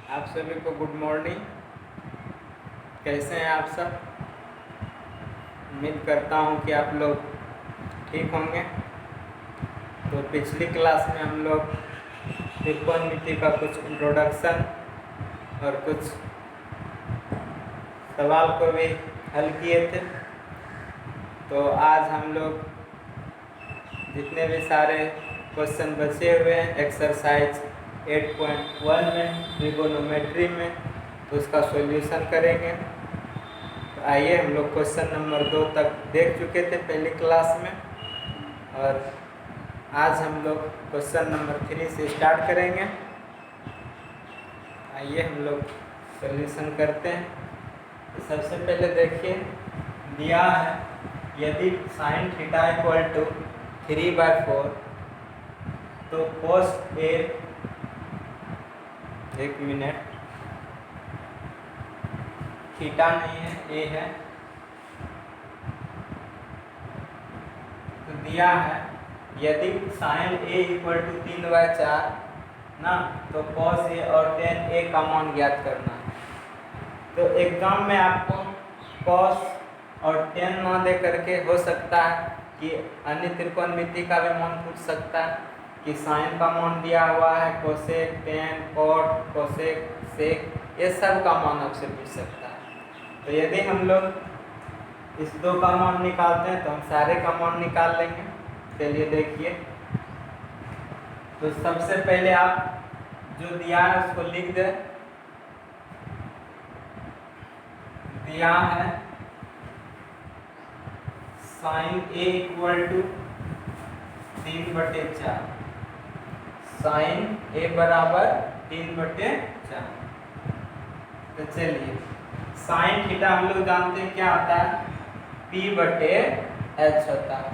आप सभी को गुड मॉर्निंग। कैसे हैं आप सब? उम्मीद करता हूं कि आप लोग ठीक होंगे। तो पिछली क्लास में हम लोग त्रिकोणमिति का कुछ इंट्रोडक्शन और कुछ सवाल को भी हल किए थे। तो आज हम लोग जितने भी सारे क्वेश्चन बचे हुए हैं एक्सरसाइज 8.1 में ट्रिगोनोमेट्री में, तो उसका सॉल्यूशन करेंगे। तो आइए, हम लोग क्वेश्चन नंबर 2 तक देख चुके थे पहली क्लास में, और आज हम लोग क्वेश्चन नंबर 3 से स्टार्ट करेंगे। आइए हम लोग सॉल्यूशन करते हैं। तो सबसे पहले देखिए, दिया है यदि साइन थीटा इक्वल टू 3/4 तो कोस ए, एक मिनट, थीटा नहीं है, ए है। तो दिया है यदि साइन ए इक्वल टू 3/4 ना, तो कॉस ए और टेन ए का मान ज्ञात करना है। तो एग्जाम में आपको कॉस और टेन ना दे करके हो सकता है कि अन्य त्रिकोणमिति का भी मान पूछ सकता है कि साइन का मान दिया हुआ है, कोसेक, टेन, कॉट, कोसेक, सेक, ये सब का मान आपसे पूछ सकता है। तो यदि हम लोग इस दो का मान निकालते हैं तो हम सारे का मान निकाल लेंगे। चलिए देखिए, तो सबसे पहले आप जो दिया है उसको लिख दे। दिया है sine A equal to 3/4, sine A बराबर 3/4। तो चलिए, साइन थीटा हम लोग जानते हैं क्या आता है, P/H होता है।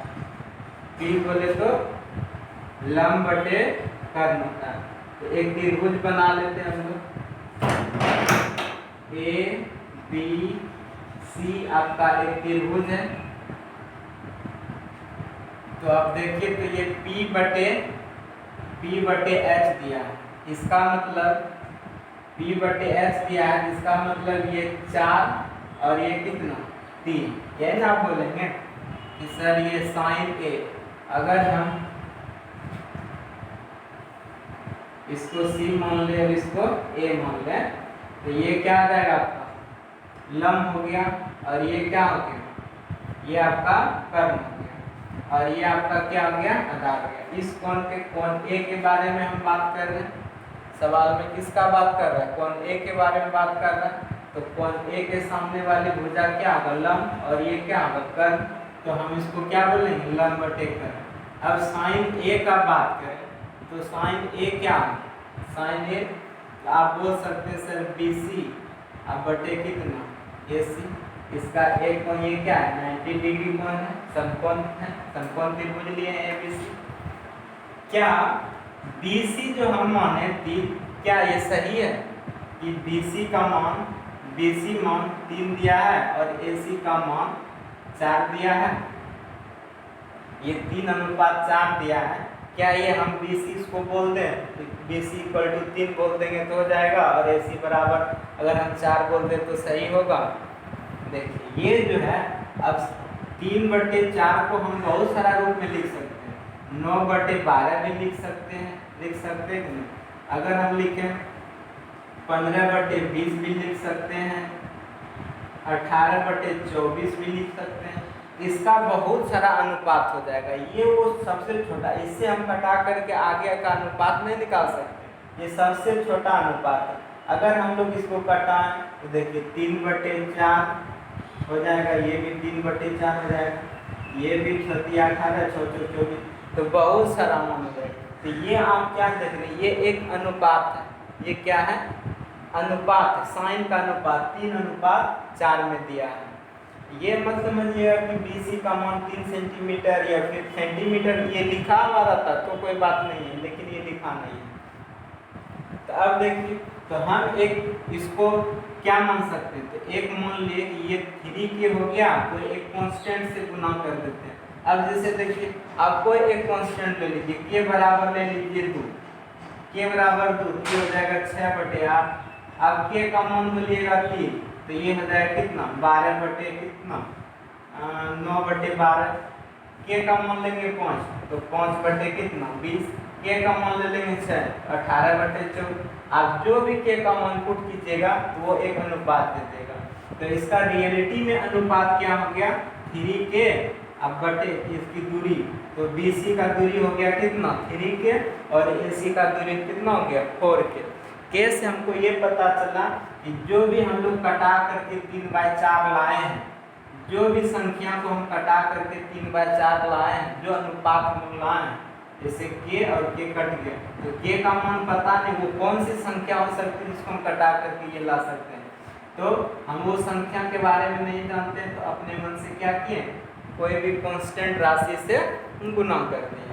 P बोले तो लंब बटे कर्ण होता है। तो एक त्रिभुज बना लेते हैं हम लोग, ए बी सी आपका एक त्रिभुज है। तो आप देखिए, तो ये P/H दिया है, इसका मतलब P/H दिया है, इसका मतलब ये 4 और ये कितना 3। ये ना आप बोलेंगे कि सर ये साइन ए, अगर हम इसको C मान ले और इसको A मान ले, तो ये क्या आ जाएगा आपका लंब हो गया, और ये क्या हो गया, ये आपका कर्ण हो गया, और ये आपका क्या हो गया, आधार हो गया। इस कोण के, कोण A के बारे में हम बात कर रहे हैं। सवाल में किसका बात कर रहा है, कोण A के बारे में बात कर रहा है। तो कोण A के सामने वाली भुजा क्या होगा, लंब, और ये क्या होगा, कर्ण। तो हम इसको क्या बोलेंगे, लंब बटे कर्ण। अब साइन A का बात करें तो साइन ए क्या है, साइन ए आप बोल सकते हैं सर BC, अब बटे कितना AC। इसका एक कोण ये क्या है, 90 डिग्री कोण है, समकोण है, समकोण त्रिभुज लिए हैं ABC। क्या BC जो हम माने क्या ये सही है कि BC मान 3 दिया है और AC का मान 4 दिया है, ये 3:4 दिया है। क्या ये हम BC इसको बोल दें तो BC इक्वल टू 3 बोल देंगे तो हो जाएगा, और AC बराबर अगर हम 4 बोल दें तो सही होगा। देखिए ये जो है, अब 3/4 को हम बहुत सारा रूप में लिख सकते हैं, 9/12 भी लिख सकते हैं कि नहीं। अगर हम लिखें 15/20 भी लिख सकते हैं, 18/24 भी लिख सकते हैं। इसका बहुत सारा अनुपात हो जाएगा। ये वो सबसे छोटा, इससे हम घटा करके आगे का अनुपात नहीं निकाल सकते, ये सबसे छोटा अनुपात है। अगर हम लोग इसको घटाएं तो देखिए 3/4 हो जाएगा, ये भी 3/4 हो जाएगा, ये भी 18, 24, तो बहुत सारा मान हो जाएगा। तो ये आप क्या देख रहे हैं, ये एक अनुपात है। ये क्या है, अनुपात है, साइन का अनुपात 3:4 में दिया है। ये मत समझिएगा कि BC का मान 3 सेंटीमीटर या फिर सेंटीमीटर, ये लिखा हुआ रहता तो कोई बात नहीं है, लेकिन ये लिखा नहीं है। तो अब देखिए, तो हम एक इसको क्या मान सकते हैं, तो एक मान लिए कि ये 3K हो गया, तो एक कांस्टेंट से गुना कर देते हैं। अब जैसे देखिए, आप कोई एक कांस्टेंट ले लीजिए, K बराबर ले लीजिए 2, K बराबर 2, ये हो जाएगा 6/8, अब के का मान बोलिएगा 3, तो ये हो जाएगा कितना 12 बटे कितना 9/12। के का मान लेंगे 5, तो 5 बटे कितना 20। के का मान ले लेंगे 6, 18/14। आप जो भी के का मान पुट कीजिएगा तो वो एक अनुपात दे देगा। तो इसका रियलिटी में अनुपात क्या हो गया 3k अब बटे इसकी दूरी, तो BC का दूरी हो गया कितना 3k और AC का दूरी कितना हो गया 4k। के से हमको ये पता चला कि जो भी हम लोग कटा करके 3/4 लाए हैं, जो भी संख्या को हम कटा करके 3/4 लाए हैं, जो अनुपात में लाए हैं, जैसे के और के कट गया, तो के का मान पता नहीं वो कौन सी संख्या हो सकती है जिसको हम कटा करके ये ला सकते हैं। तो हम वो संख्या के बारे में नहीं जानते हैं, तो अपने मन से क्या किए कोई भी कांस्टेंट राशि से गुना कर दिए।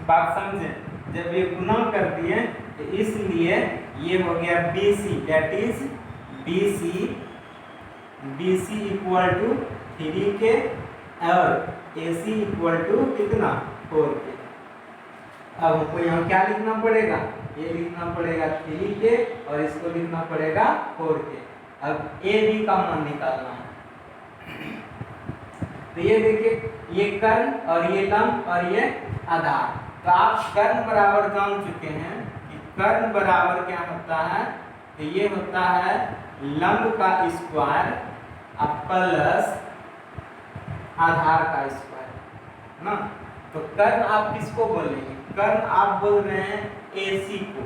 बात समझे, जब ये गुना कर दिए तो इसलिए ये हो गया BC, that is BC equal to 3k और AC इक्वल टू कितना 4k। अब हमको यहाँ क्या लिखना पड़ेगा, ये लिखना पड़ेगा 3k और इसको लिखना पड़ेगा 4k। अब AB का मान निकालना है। तो ये देखिए ये कर्ण और ये लंब और ये आधार। तो आप कर्ण बराबर जान चुके हैं कि कर्ण बराबर क्या होता है, तो ये होता है लंब का स्क्वायर प्लस आधार का स्क्वायर ना। तो कर्ण आप किसको बोलेंगे, कर्ण आप बोल रहे हैं AC को,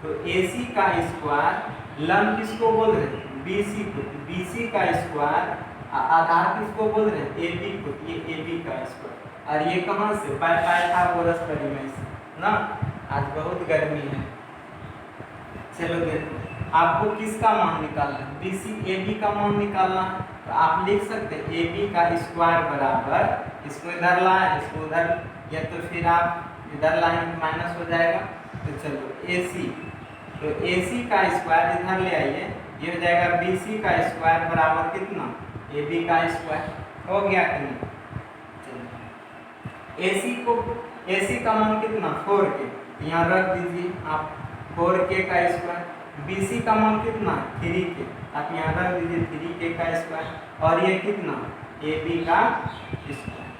तो AC का स्क्वायर। लंब किसको बोल रहे हैं BC को, तो BC का स्क्वायर। आधार किसको बोल रहे हैं AB को, ये AB का स्क्वायर। और ये कहाँ से पाइथागोरस परिमेय से ना। आज बहुत गर्मी है। चलो देखो आपको किसका मान निकालना है, BC AB का मान निकालना है। तो आप लिख सकते हैं AB का स्क्वायर बराबर, इसको इधर लाए इसको उधर, या तो फिर आप इधर लाएंगे तो माइनस हो जाएगा। तो चलो AC, तो AC का स्क्वायर इधर ले आइए, ये हो जाएगा BC का स्क्वायर बराबर कितना AB का स्क्वायर। हो गया कि नहीं। AC का मान कितना 4k, यहाँ रख दीजिए आप 4k का स्क्वायर। BC का मान कितना 3k, आप यहाँ रख दीजिए 3k का स्क्वायर। और ये कितना AB का स्क्वायर।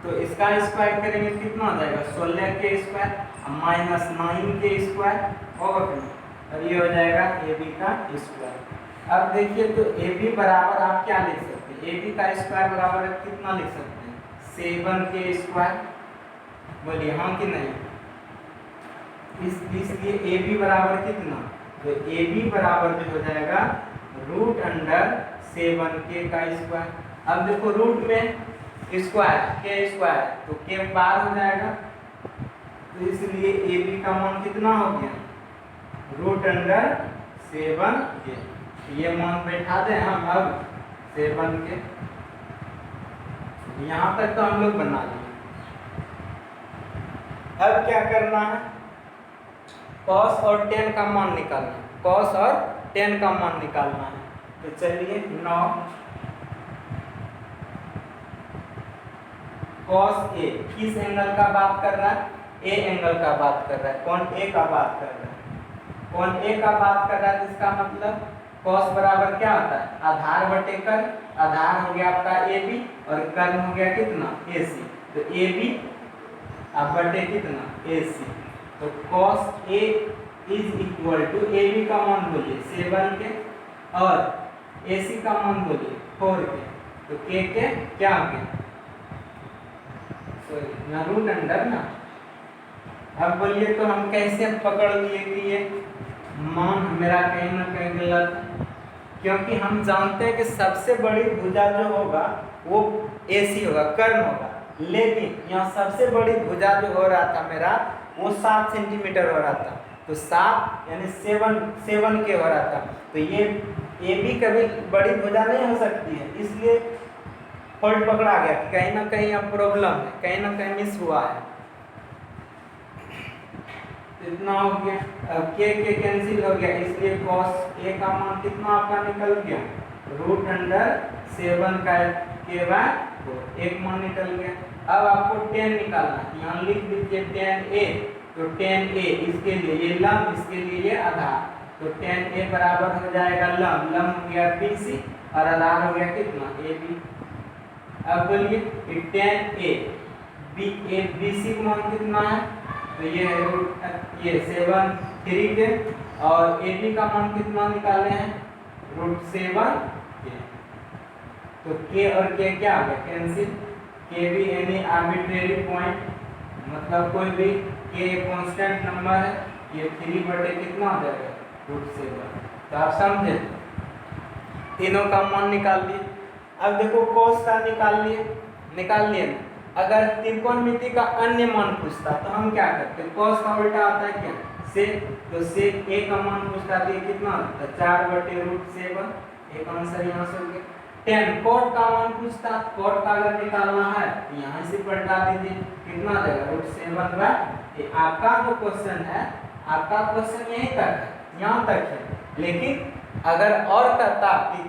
तो इसका स्क्वायर करेंगे कितना हो जाएगा 16k square minus 9k square होगा कितना, और ये हो जाएगा AB का स्क्वायर। अब देखिए तो AB बराबर आप क्या लिख सकते हैं, AB का स्क्वायर बराबर कितना लिख सकते हैं 7k स्क्वायर। बोलिए हाँ कि नहीं। इसलिए AB बराबर कितना, तो AB बराबर जो हो जाएगा √7k का स्क्वायर। अब देखो रूट में स्क्वायर k स्क्वायर, तो k बार हो जाएगा, तो इसलिए AB का मान कितना हो गया √7k। ये मान बैठा दें हम अब 7k। यहाँ तक तो हम लोग बना लिए। अब क्या करना है, cos और tan का मान निकालना है, cos और tan का मान निकालना है। तो चलिए 9 cos A किस एंगल का बात कर रहा है, A एंगल का बात कर रहा है, कौन A का बात कर रहा है, कौन A का बात कर रहा है। जिसका मतलब cos बराबर क्या होता है आधार बटे कर्ण। आधार हो गया आपका AB और कर्ण हो गया कितना AC, तो AB अब बटे कितना AC। तो cos A is equal to AB का मान बोलिए 7k और AC का मान बोलिए 4k। तो k के क्या हो गया सॉरी ना रूट अंडर ना। अब बोलिए तो हम कैसे पकड़ लिए कि ये मान मेरा कहीं ना कहीं गलत है, क्योंकि हम जानते हैं कि सबसे बड़ी भुजा जो होगा वो AC होगा, कर्ण होगा। लेकिन यहाँ सबसे बड़ी भुजा जो हो रहा था मेरा वो 7 सेंटीमीटर हो रहा था, तो 7 यानी 7k हो रहा था। तो ये AB कभी बड़ी भुजा नहीं हो सकती है, इसलिए फॉल्ट पकड़ा गया कि कहीं ना कहीं अब प्रॉब्लम है, कहीं ना कहीं मिस हुआ है। इतना हो गया। अब k कैंसिल हो गया, इसलिए cos A का मान कितना आपका निकल गया √7 का k/4 एक मान निकल गया। अब आपको tan निकालना है, यहाँ लिख लीजिए tan A, तो tan a इसके लिए ये लंब, इसके लिए ये आधार, तो tan a बराबर हो जाएगा लंब, लंब हो गया BC और आधार हो गया कितना AB। अब बोलिए कि tan a BC का मान कितना है, तो ये है ये 7/3 के, और AB का मान कितना निकाले हैं √7 के, तो k और k क्या हो गया कैंसिल, k भी एनी आर्बिट्रेरी पॉइंट, मतलब कोई भी k कांस्टेंट नंबर है, ये 3 बटे कितना हो जाएगा √7। तो आप समझे, तीनों का मान निकाल लिए। अब देखो cos का निकाल लिए ना। अगर त्रिकोणमिति का अन्य मान पूछता तो हम क्या करते, cos का उल्टा आता है क्या sec, तो sec a का मान पूछता तो ये कितना होता है 4/√7, एक आंसर यहाँ से हो गया। tan cot का मान पूछता, cot का अगर निकालना है तो यहाँ से पलटा दीजिए, कितना देगा √7। आपका जो क्वेश्चन है, आपका क्वेश्चन यहीं तक है, यहाँ तक है, लेकिन अगर और कहता कि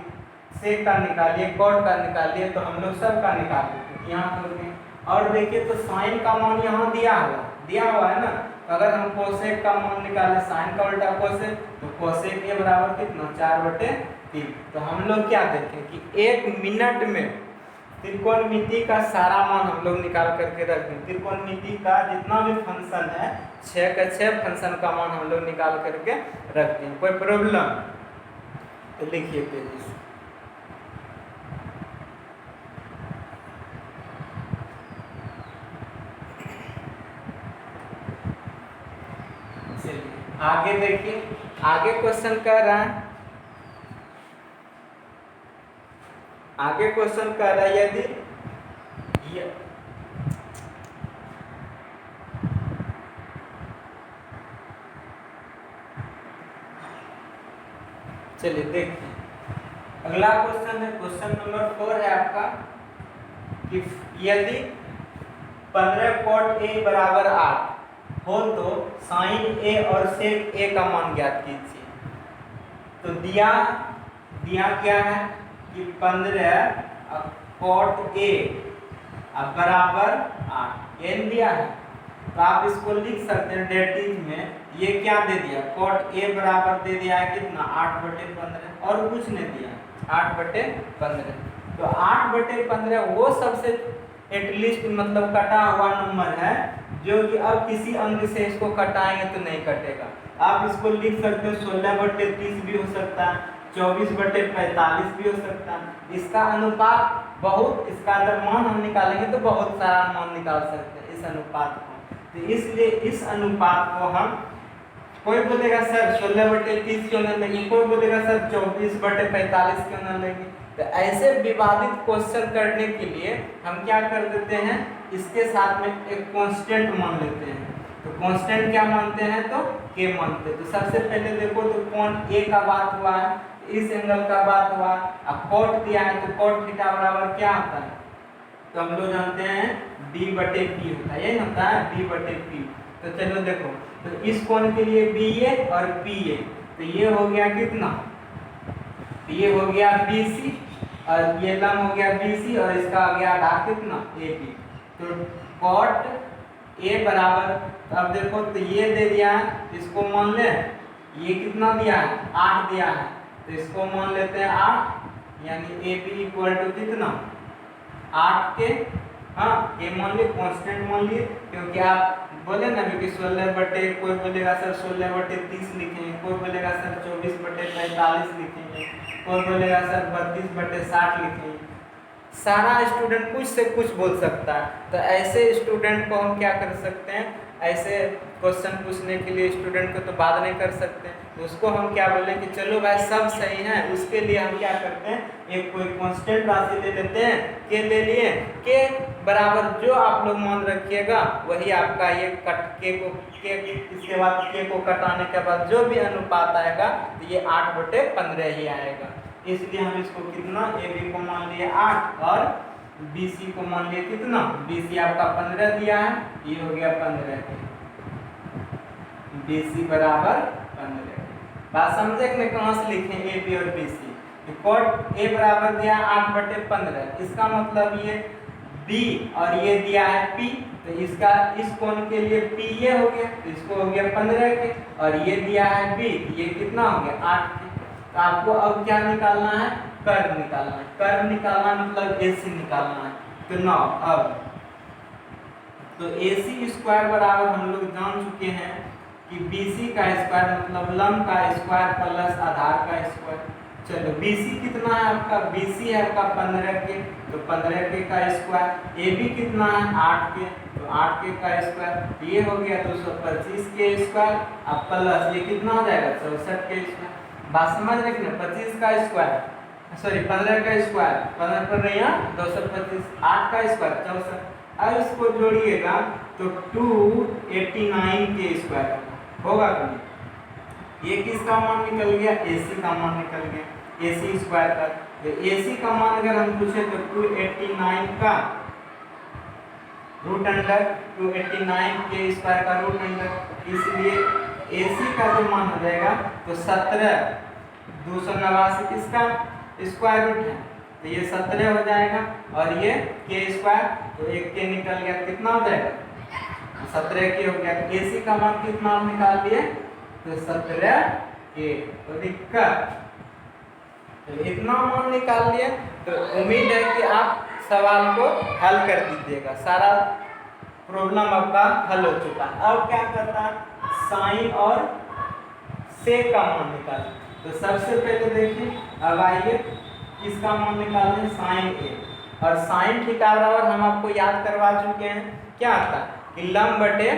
sec का निकालिए cot का निकालिए तो हम लोग सब का निकाल देते यहाँ करके। और देखिए तो sin का मान यहाँ दिया हुआ है ना, तो अगर हम cosec का मान निकालें sin का उल्टा cosec, तो cosec a बराबर कितना 4/3। तो हम लोग क्या देखें कि 1 मिनट में त्रिकोणमिति का सारा मान हम लोग निकाल करके रख दें। त्रिकोणमिति का जितना भी फंक्शन है 6 का 6 फंक्शन का मान हम लोग निकाल करके रख दें। कोई प्रॉब्लम तो लिखिए पेज। आगे देखिए, आगे क्वेश्चन कह रहा है, आगे क्वेश्चन कह रहा है यदि चलिए देखिए अगला क्वेश्चन है, क्वेश्चन नंबर 4 है आपका कि यदि 15 cot a बराबर 8 हो तो sin a और sec a का मान ज्ञात कीजिए। तो दिया क्या है कि 15 cot a बराबर 8 n दिया है, तो आप इसको लिख सकते हैं डेटिव में। ये क्या दे दिया, cot a बराबर दे दिया है कितना 8/15, और कुछ नहीं दिया 8/15। तो 8/15 वो सबसे एटलीस्ट मतलब कटा हुआ नंबर है जो कि अब किसी अंक से इसको कटाएंगे तो नहीं कटेगा। आप इसको लिख सकते हो 16/30 भी हो सकता है, 24/45 भी हो सकता है। इसका अनुपात बहुत, इसका अगर मान हम निकालेंगे तो बहुत सारा मान निकाल सकते हैं इस अनुपात को। तो इसलिए इस अनुपात को हम, कोई बोलेगा सर 16/30 क्यों न लेंगे, कोई बोलेगा सर 24/45 क्यों न लेंगे। तो ऐसे विवादित क्वेश्चन करने के लिए हम क्या कर देते हैं, इसके साथ में एक कांस्टेंट मान लेते हैं। तो कांस्टेंट क्या मानते हैं, तो k मानते हैं। तो सबसे पहले देखो तो कोण a का बात हुआ है, इस एंगल का बात हुआ, अब cot दिया है तो cot थीटा बराबर क्या आता है, तो हम लोग जानते हैं b/p होता है, ये होता है b/p। तो चलो देखो, तो इस कोण के लिए BA और PA, तो ये हो गया कितना, तो ये हो गया BC और ये लंब हो गया BC और इसका आ गया आधार कितना AB। तो cot A बराबर, अब देखो तो ये दे दिया है, इसको मान ले, ये कितना दिया है 8 दिया है, तो इसको मान लेते हैं 8, यानी AB इक्वल टू कितना 8 के, हाँ ये मान लिए कांस्टेंट मान लिए, क्योंकि आप बोले ना कि 16 कोई बोलेगा सर 16/30 लिखेंगे, कोई बोलेगा सर 24/45 लिखेंगे, कोई बोलेगा सर 32/60 लिखेंगे। सारा स्टूडेंट कुछ से कुछ बोल सकता है। तो ऐसे स्टूडेंट को हम क्या कर सकते हैं, ऐसे क्वेश्चन पूछने के लिए स्टूडेंट को तो बात नहीं कर सकते, तो उसको हम क्या बोले कि चलो भाई सब सही है, उसके लिए हम क्या करते हैं, एक कोई कांस्टेंट राशि ले लेते हैं, के ले लिए, के बराबर जो आप लोग मान रखिएगा वही आपका ये के इसके बाद के को कटाने के बाद जो भी अनुपात आएगा तो ये 8/15 ही आएगा। इसलिए हम इसको कितना, AB को मान लिए 8 और BC को मान लिए कितना, BC आपका 15 दिया है, ये हो गया 15, BC बराबर 15। बात समझे कि कहाँ से लिखें AB और BC। cot A बराबर दिया 8/15, इसका मतलब ये B और ये दिया है P, तो इसका इस कोण के लिए पी ये हो गया, तो इसको हो गया 15 के, और ये दिया है बी, ये कितना हो गया 8 के। तो आपको अब क्या निकालना है, कर्व निकालना है। कर्व निकालना मतलब एसी निकालना है। तो नौ अब तो AC स्क्वायर बराबर हम लोग जान चुके हैं कि BC का स्क्वायर मतलब लंब का स्क्वायर प्लस आधार का स्क्वायर। चलो BC कितना है आपका, BC है आपका 15 के, तो 15 के का स्क्वायर। AB कितना है 8 के, तो 8 के का स्क्वायर। ये हो गया 225 के स्क्वायर, अब प्लस ये कितना हो जाएगा 64 के स्क्वायर। बात समझ रहे कि 25 का स्क्वायर, सॉरी 15 का स्क्वायर, 15 पर नहीं 225, 8 का स्क्वायर 64। अब इसको जोड़िएगा तो 289 के स्क्वायर होगा कि ये किसका मान निकल गया, AC का मान निकल गया, AC स्क्वायर का। तो AC का मान अगर हम पूछे तो 289 का रूट अंडर 289 के स्क्वायर का रूट अंडर, इसलिए AC का जो मान हो जाएगा तो 17, 289 किसका स्क्वायर रूट है, तो ये 17 हो जाएगा, और ये के स्क्वायर, तो एक के निकल गया, कितना हो जाएगा 17 के हो गया। AC का मान कितना हम निकाल लिए, तो 17 के। तो दिक्कत तो इतना मान निकाल लिए, तो उम्मीद है कि आप सवाल को हल कर दीजिएगा। सारा प्रॉब्लम आपका हल हो चुका है। अब क्या करता है, साइन और सेक का मान निकालें। तो सबसे पहले देखिए, अब आइए किसका मान निकालें, साइन ए। और साइन थीटा बराबर हम आपको याद करवा चुके हैं, क्या आता है कि लंब बटे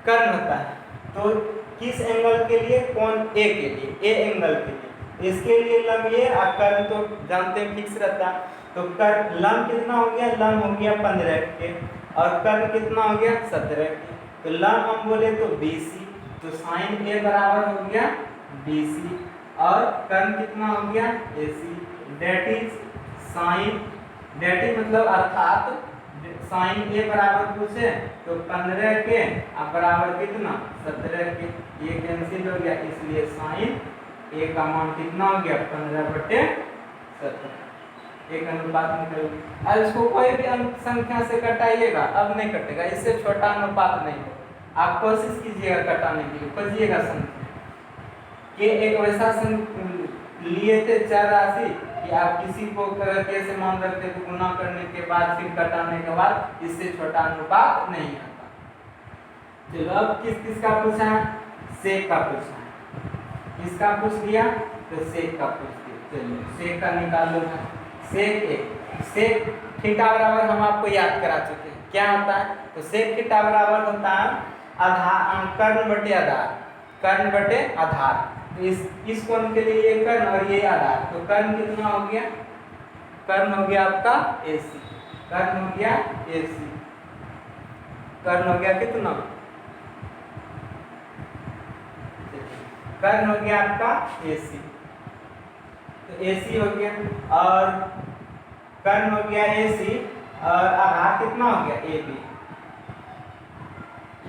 कर्ण होता है। तो किस एंगल के लिए, कोण ए के लिए, ए एंगल के लिए, इसके लिए लंब ये और कर्ण तो जानते हैं फिक्स रहता है। तो कर्ण लंब कितना हो गया, लंब हो गया 15 के, और कर्ण कितना हो गया 17 के। तो लंब हम बोले तो BC, तो साइन ए बराबर हो गया BC, और कर्ण कितना हो गया AC। That is sine, that is मतलब अर्थात साइन ए बराबर पूछे तो 15 के अब बराबर कितना 17 के, ये कैंसिल हो गया, इसलिए साइन ए का मान कितना हो गया 15/17, एक अनुपात निकल गया। अब इसको कोई भी अंक संख्या से कटाइएगा, अब नहीं कटेगा, इससे छोटा अनुपात नहीं होगा। आप कोशिश कीजिएगा कटाने के लिए, खोजिएगा संख्या के एक वैसा लिए थे चार राशि कि आप किसी को कैसे मान रखते तो गुना करने के बाद फिर कटाने के बाद इससे छोटा अनुपात नहीं आता। चलो अब किस का पूछा है, सेक का पूछा है, किसका पूछ लिया तो सेक का पूछ लिया। चलिए सेक का निकाल लो, सेक ए, सेक थीटा बराबर हम आपको याद करा चुके हैं, क्या होता है, तो सेक थीटा बराबर होता है आधार कर्ण बटे आधार, कर्ण बटे आधार। तो इस कोण के लिए ये कर्ण और ये आधार, तो कर्ण कितना हो गया, कर्ण हो गया आपका AC, कर्ण हो गया AC, कर्ण हो गया कितना, कर्ण हो गया आपका AC, तो AC हो गया, और कर्ण हो गया AC, और आधार कितना हो गया AB,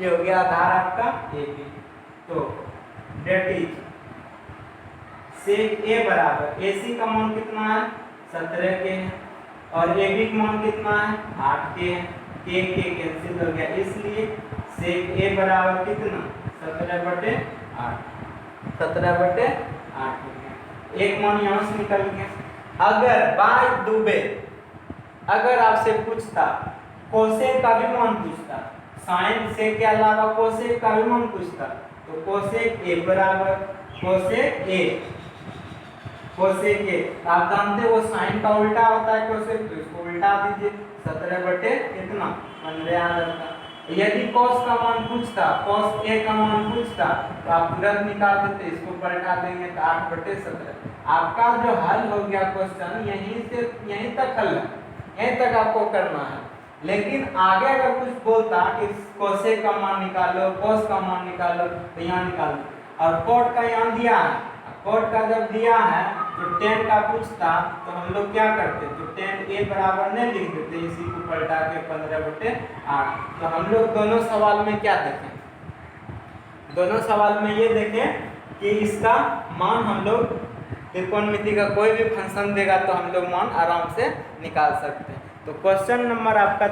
ये हो गया आधार आपका AB। तो डेट इज सेक ए बराबर AC का मान कितना है 17 के है, और AB का मान कितना है 8 के है, के कैंसिल हो गया, इसलिए सेक ए बराबर कितना 17/8, 17/8 हो गया, एक मान यहाँ से निकल गया। अगर बाय दुबे अगर आपसे पूछता कोसेक का भी मान पूछता, साइन से के अलावा कोसेक का भी मान पूछता, तो कोसेक ए बराबर कोसेक ए, कोसेक ए आप जानते हो वो साइन का उल्टा होता है कोसेक, तो इसको उल्टा दीजिए 17/15 याद रखना। यदि कॉस का मान पूछता, कॉस ए का मान पूछता तो आप तुरंत निकाल देते, इसको पलटा देंगे तो 8/17। आपका जो हल हो गया क्वेश्चन यहीं तक हल है, यहीं तक आपको करना है। लेकिन आगे अगर कुछ बोलता कि कोसेक का मान निकालो, कॉस का मान निकालो, तो यहाँ निकाल दो, और कोट का यहाँ दिया है, कोट का जब दिया है तो tan का पूछता तो हम लोग क्या करते, तो tan ए बराबर नहीं लिख देते, इसी को पलटा के 15/8। तो हम लोग दोनों सवाल में क्या देखें, दोनों सवाल में ये देखें कि इसका मान हम लोग त्रिकोणमिति का कोई भी फंक्शन देगा तो हम लोग मान आराम से निकाल सकते हैं। तो क्वेश्चन नंबर आपका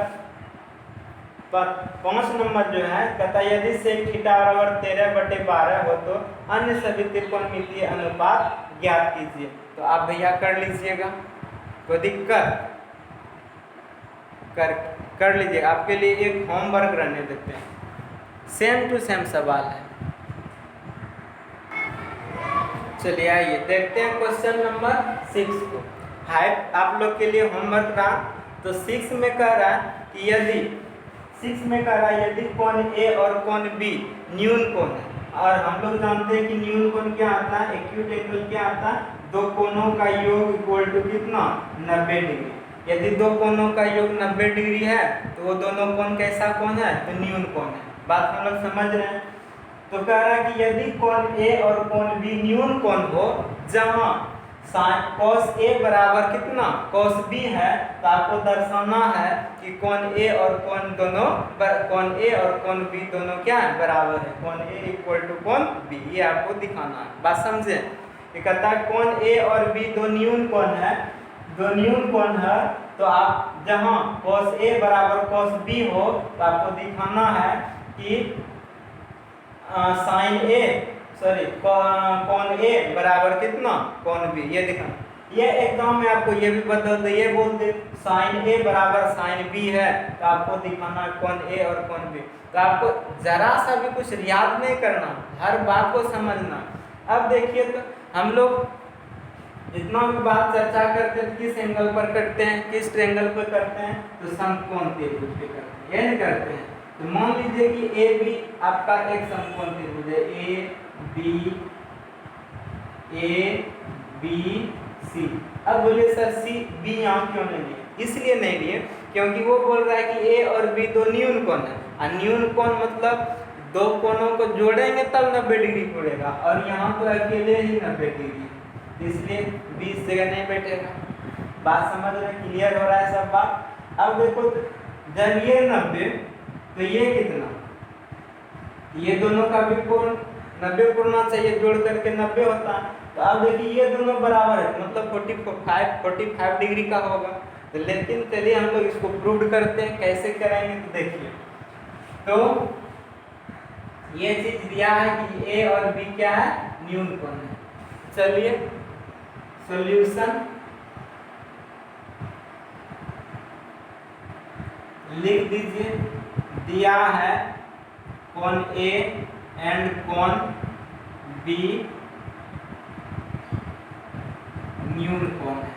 5 नंबर जो है कहता है यदि सेक थीटा बराबर 13/12 हो तो अन्य सभी त्रिकोणमितीय अनुपात ज्ञात कीजिए। तो आप भैया कर लीजिएगा, कोई दिक्कत कर लीजिए। आपके लिए एक होमवर्क रहने देते हैं, सेम टू सेम सवाल है। चलिए आइए देखते हैं क्वेश्चन नंबर 6 को। हाइट आप लोग के लिए होमवर्क रहा। तो 6 में कह रहा है कि यदि कोण ए और कोण बी न्यून कोण है, और हम लोग जानते हैं कि न्यून कोण क्या आता है, एक्यूट एंगल क्या आता है, दो कोणों का योग इक्वल टू कितना 90 डिग्री। यदि दो कोणों का योग 90 डिग्री है तो वो दोनों कोण कैसा कोण है, तो न्यून कोण है। बात हम लोग समझ रहे हैं। तो कह रहा है कि यदि कोण ए और कोण बी न्यून कोण हो, जहां cos ए बराबर कितना cos बी है, तो आपको दर्शाना है कि कोण ए और कोण बी दोनों क्या है, बराबर है। कोण ए इक्वल टू कोण बी, ये आपको दिखाना है। बात समझे। ये कहता है कोण ए और बी दो न्यून कोण है, तो आप जहां cos ए बराबर cos बी हो तो आपको दिखाना है कि कोण ए बराबर कितना कोण बी, ये दिखाना। ये एग्जाम में आपको ये भी बदल दे, ये बोल दे sin ए बराबर sin बी है, तो आपको दिखाना कोण ए और कोण बी। तो आपको जरा सा भी कुछ याद नहीं करना, हर बात को समझना। अब देखिए तो हम लोग जितना भी बात चर्चा करते हैं किस एंगल पर करते हैं, किस ट्रायंगल पर करते हैं, तो समकोण त्रिभुज पे करते हैं, ये नहीं करते हैं। तो मान लीजिए कि ए बी आपका एक समकोण त्रिभुज है, ए बी सी। अब बोलिए सर सी बी यहाँ क्यों नहीं लिए? इसलिए नहीं लिए क्योंकि वो बोल रहा है कि ए और बी दो न्यून कोण है, और न्यून कोण मतलब दो कोणों को जोड़ेंगे तब 90 डिग्री मुड़ेगा, और यहाँ तो अकेले ही 90 डिग्री, इसलिए 20 जगह नहीं बैठेगा। बात समझ रहे, क्लियर हो रहा है सब बात। अब देखो जब ये 90 तो ये कितना, ये दोनों का भी कोण 90 करना चाहिए, जोड़ करके 90 होता है। तो अब देखिए ये दोनों बराबर है, मतलब 45 डिग्री का होगा। तो लेकिन चलिए हम लोग इसको प्रूव करते हैं, कैसे करेंगे तो देखिए। तो ये चीज दिया है कि ए और बी क्या है, न्यून कोण है। चलिए सॉल्यूशन लिख दीजिए। दिया है कोण ए एंड कोण बी न्यून कोण है,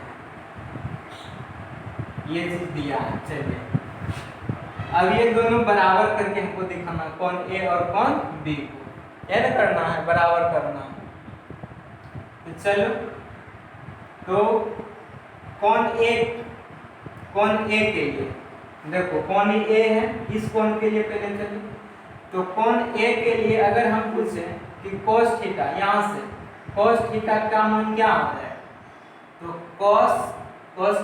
ये चीज दिया है। चलिए अब ये दोनों बराबर करके हमको दिखाना, कोण ए और कोण बी को ऐड करना है, बराबर करना है। तो चलो, तो कोण ए के लिए देखो, कोण ए है, इस कोण के लिए पहले चलो। तो कोण ए के लिए अगर हम पूछें कि cos थीटा, यहाँ से cos थीटा का मान क्या आता है, तो cos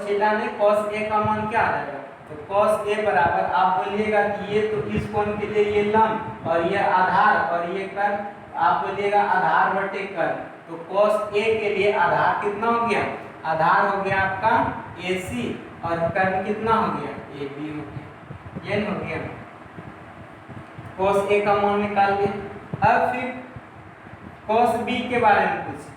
थीटा में cos ए का मान क्या आ जाएगा, तो cos ए बराबर आप बोलिएगा कि ये तो इस कोण के लिए ये लंब और ये आधार और ये कर, आप बोलिएगा आधार बटे कर। तो cos ए के लिए आधार कितना हो गया, आधार हो गया आपका AC, और कर्ण कितना हो गया, AB हो गया, ये हो गया। cos ए का मान निकाल लिया। अब फिर cos बी के बारे में पूछे,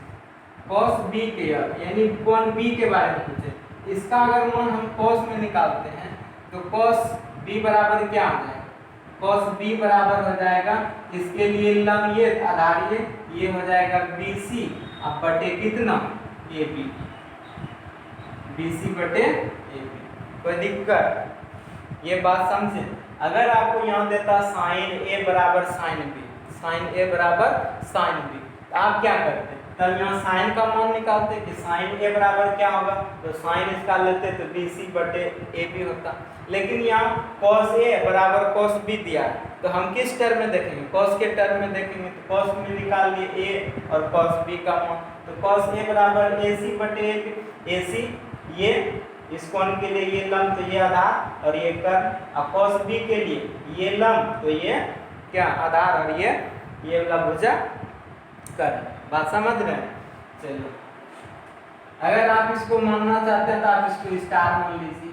cos बी के यानी कोण बी के बारे में पूछे। इसका अगर मान हम cos में निकालते हैं तो cos बी बराबर क्या आ जाएगा, cos बी बराबर हो जाएगा, इसके लिए लंब ये आधार ये हो जाएगा BC, अब बटे कितना AB, BC बटे AB। कोई दिक्कत, ये बात समझे। अगर आपको यहाँ देता sin A बराबर sin B, तो आप क्या करते, तब यहाँ sin का मान निकालते कि sin A बराबर क्या होगा, तो sin इसका लेते तो BC बटे AB होता। लेकिन यहाँ cos A बराबर cos B दिया है, तो हम किस टर्म में देखेंगे, cos के टर्म में देखेंगे। तो cos में निकाल लिए A और cos B का मान, तो cos A बराबर AC बटे AC, ये इस कोण के लिए ये लंब तो ये आधार और ये कर्ण, और cos B के लिए ये लंब तो ये क्या आधार और ये लंबभुजा कर्ण। बात समझ रहे हैं। चलो अगर आप इसको मानना चाहते हैं तो आप इसको स्टार मान लीजिए,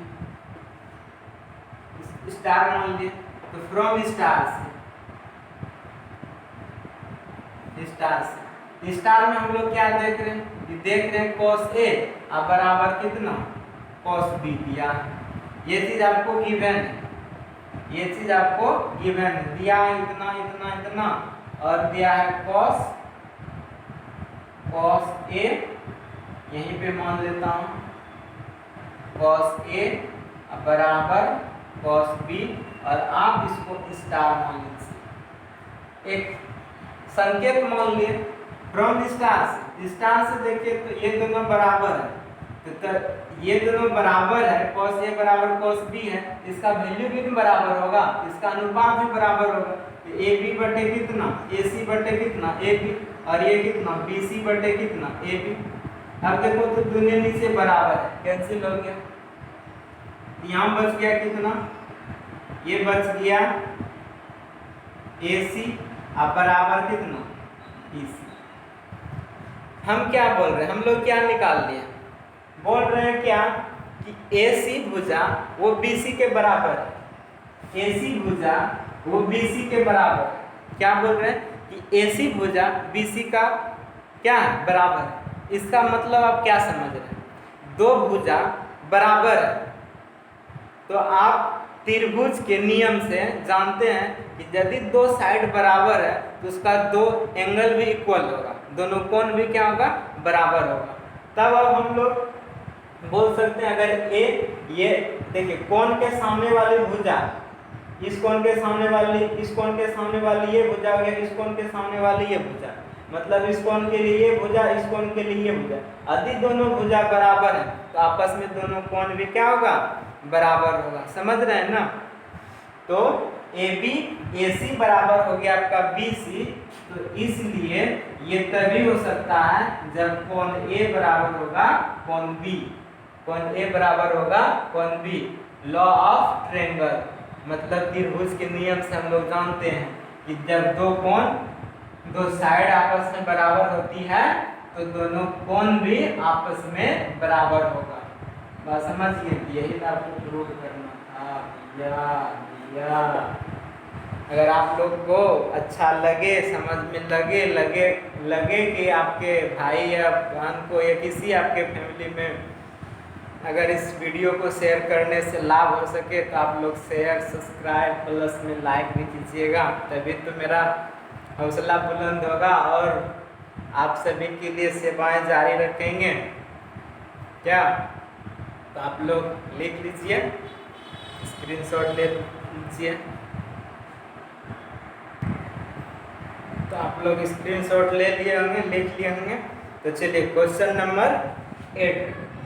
स्टार मान लीजिए। तो फ्रॉम स्टार से, स्टार से, स्टार में हम लोग क्या देख रहे हैं कि देख रहे हैं cos A अब बराबर कितना cos B दिया है। ये चीज आपको गिवन है, ये चीज आपको गिवन है, दिया है इतना इतना इतना और दिया है cos A, यहीं पे मान लेता हूँ cos A अब बराबर cos B और आप इसको स्टार मान लीजिए, एक संकेत मान लिए फ्रॉम स्टार से देखिए तो ये दोनों बराबर है, तो ये दोनों बराबर है, cos A बराबर cos B है, इसका वैल्यू भी बराबर होगा, इसका अनुपात भी बराबर होगा, तो AB बटे कितना AC बटे कितना AB और ये कितना BC बटे कितना AB। अब देखो तो दोनों नीचे बराबर है, कैंसिल हो गया, यहाँ बच गया कितना, ये बच गया AC अब बराबर कितना BC। हम क्या बोल रहे हैं, हम लोग क्या निकाल लिए, बोल रहे हैं क्या कि AC भुजा वो BC के बराबर है, AC भुजा वो BC के बराबर है। क्या बोल रहे हैं कि AC भुजा BC का क्या है बराबर है। इसका मतलब आप क्या समझ रहे हैं, दो भुजा बराबर है तो आप त्रिभुज के नियम से जानते हैं कि यदि दो साइड बराबर है तो उसका दो एंगल भी इक्वल होगा, दोनों कोण भी क्या होगा बराबर होगा। तब अब हम लोग बोल सकते हैं अगर ये देखिए कोण के सामने वाली भुजा इस कोण के सामने वाली, इस कोण के सामने वाली ये भुजा हो गया, इस कोण के सामने वाली ये भुजा, मतलब इस कोण के लिए ये भुजा, इस कोण के लिए ये भुजा, यदि दोनों भुजा बराबर है तो आपस में दोनों कोण भी क्या होगा बराबर होगा, समझ रहे हैं ना। तो AB AC बराबर हो गया आपका BC, तो इसलिए ये तभी हो सकता है जब कोण A बराबर होगा कोण B, कोण A बराबर होगा कोण B। लॉ ऑफ ट्रायंगल मतलब त्रिभुज के नियम से हम लोग जानते हैं कि जब दो कोण दो साइड आपस में बराबर होती है तो दोनों कोण भी आपस में बराबर होगा। बात समझिए, यही तो आपको प्रूव करना था भैया। अगर आप लोग को अच्छा लगे, समझ में लगे कि आपके भाई या बहन को या किसी आपके फैमिली में अगर इस वीडियो को शेयर करने से लाभ हो सके तो आप लोग शेयर सब्सक्राइब प्लस में लाइक भी कीजिएगा, तभी तो मेरा हौसला बुलंद होगा और आप सभी के लिए सेवाएं जारी रखेंगे। क्या तो आप लोग लिख लीजिए, स्क्रीनशॉट ले लीजिए, तो आप लोग स्क्रीनशॉट ले लिए होंगे, लिख लिए होंगे। तो चलिए क्वेश्चन नंबर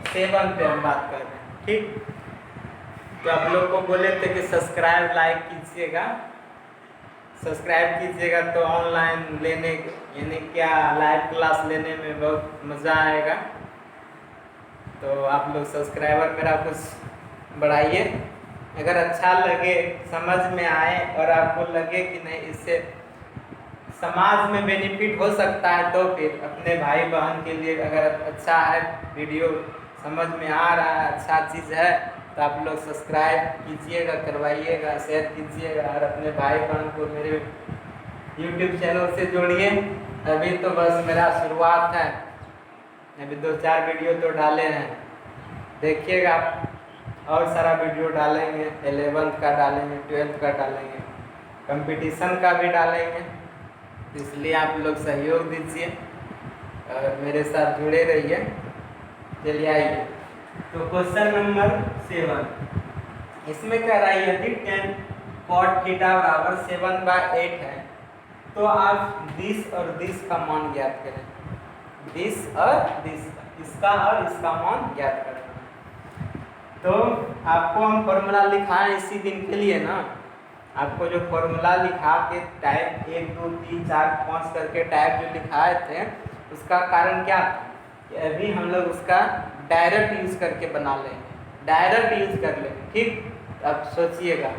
7 पे हम बात कर रहे हैं, ठीक। तो आप लोग को बोले थे कि सब्सक्राइब लाइक कीजिएगा, सब्सक्राइब कीजिएगा तो ऑनलाइन लेने यानी क्या लाइव क्लास लेने में बहुत मज़ा आएगा। तो आप लोग सब्सक्राइबर मेरा कुछ बढ़ाइए, अगर अच्छा लगे समझ में आए और आपको लगे कि नहीं इससे समाज में बेनिफिट हो सकता है तो फिर अपने भाई बहन के लिए अगर अच्छा है वीडियो समझ में आ रहा है अच्छा चीज़ है तो आप लोग सब्सक्राइब कीजिएगा, करवाइएगा, शेयर कीजिएगा और अपने भाई बहन को मेरे YouTube चैनल से जोड़िए। अभी तो बस मेरा शुरुआत है, अभी 2-4 वीडियो तो डाले हैं, देखिएगा आप और सारा वीडियो डालेंगे, 11th का डालेंगे, 12th का डालेंगे, कंपटीशन का भी डालेंगे, इसलिए आप लोग सहयोग दीजिए और मेरे साथ जुड़े रहिए। चलिए आइए, तो क्वेश्चन नंबर 7 इसमें कह रहा है यदि tan cot थीटा बराबर 7/8 है तो आप दिस और दिस का मान ज्ञात करें, दिस और दिस, इसका और इसका मान ज्ञात करना। तो आपको हम फॉर्मूला लिखाएं इसी दिन के लिए ना, आपको जो फॉर्मूला लिखा के टाइप 1 2 3 4 5 करके टाइप जो लिखाए थे उसका कारण क्या था कि अभी हम लोग उसका डायरेक्ट यूज करके बना लेंगे, डायरेक्ट यूज कर लेंगे, ठीक। अब सोचिएगा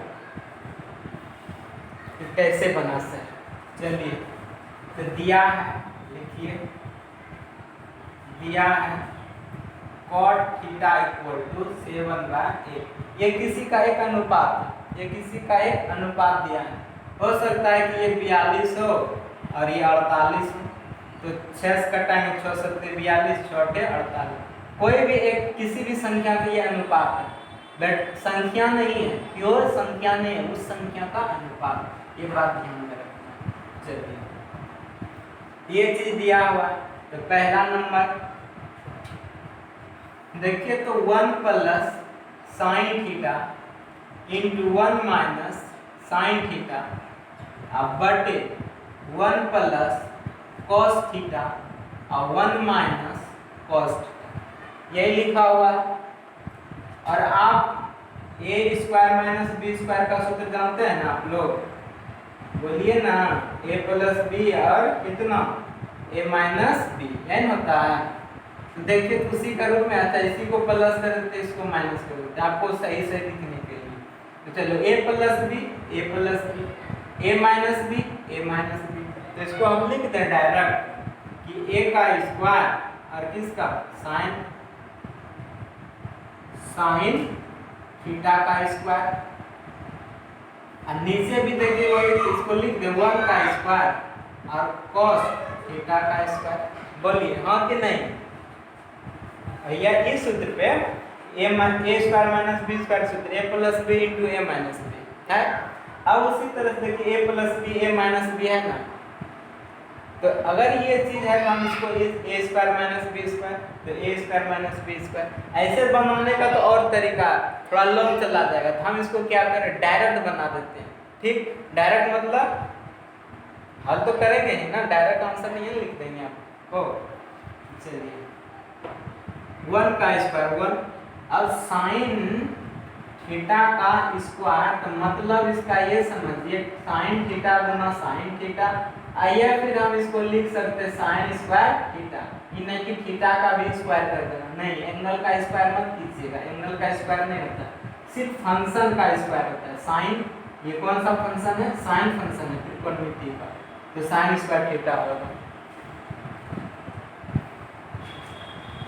कि कैसे बना सकते। चलिए तो दिया है, लिखिए, दिया है cot थीटा इक्वल टू 7/8, ये किसी का एक अनुपात है, ये किसी का एक अनुपात दिया है। हो सकता है कि ये 42 हो और ये 48 हो, तो 6 से कटाएंगे, 6 7 42, 6 8 48। कोई भी एक किसी भी संख्या का ये अनुपात है, बट संख्या नहीं है, प्योर संख्या नहीं है, उस संख्या का अनुपात, ये बात ध्यान में रखना। चलिए ये चीज दिया हुआ, तो पहला नंबर देखिए, तो 1 plus sine theta into 1 minus sine theta बटे 1 प्लस कॉस थीटा और 1 माइनस कॉस थीटा, यही लिखा हुआ है। और आप ए स्क्वायर माइनस बी स्क्वायर का सूत्र जानते हैं ना आप लोग, बोलिए ना, ए प्लस बी और कितना ए माइनस बी एन होता है। तो देखिए उसी का रूप में आता है, इसी को प्लस कर देते, इसको माइनस कर देते, आपको सही से दिखने के लिए। तो चलो ए प्लस बी, ए माइनस बी, ए माइनस बी, तो इसको हम लिख दें डायरेक्ट कि ए का स्क्वायर और किसका साइन थीटा का स्क्वायर, और नीचे भी देखिए वही, इसको लिख दे 1 का स्क्वायर और कॉस थीटा का स्क्वायर। बोलिए हाँ कि नहीं भैया। इस सूत्र पे ए स्क्वायर माइनस बी स्क्वायर सूत्र, ए प्लस बी इंटू ए माइनस बी है। अब उसी तरह से देखिए ए प्लस बी ए माइनस बी है ना, तो अगर ये चीज है तो हम इसको ए स्क्वायर माइनस बी स्क्वायर, तो A square minus B square ऐसे बनाने का तो और तरीका थोड़ा लॉन्ग चला जाएगा, तो हम इसको क्या करें डायरेक्ट बना देते हैं। ठीक, डायरेक्ट मतलब हल तो करेंगे ही ना, डायरेक्ट आंसर नहीं लिख देंगे आपको। चलिए 1 का स्क्वायर 1, अब साइन थीटा का स्क्वायर, तो मतलब इसका ये समझिए साइन थीटा गुना साइन थीटा, आइए फिर हम इसको लिख सकते हैं साइन स्क्वायर थीटा, ये नहीं कि थीटा का भी स्क्वायर कर देना, नहीं, एंगल का स्क्वायर मत कीजिएगा, एंगल का स्क्वायर नहीं होता, सिर्फ फंक्शन का स्क्वायर होता है। साइन, ये कौन सा फंक्शन है, साइन फंक्शन है त्रिकोणमिति का, तो साइन स्क्वायर थीटा होगा।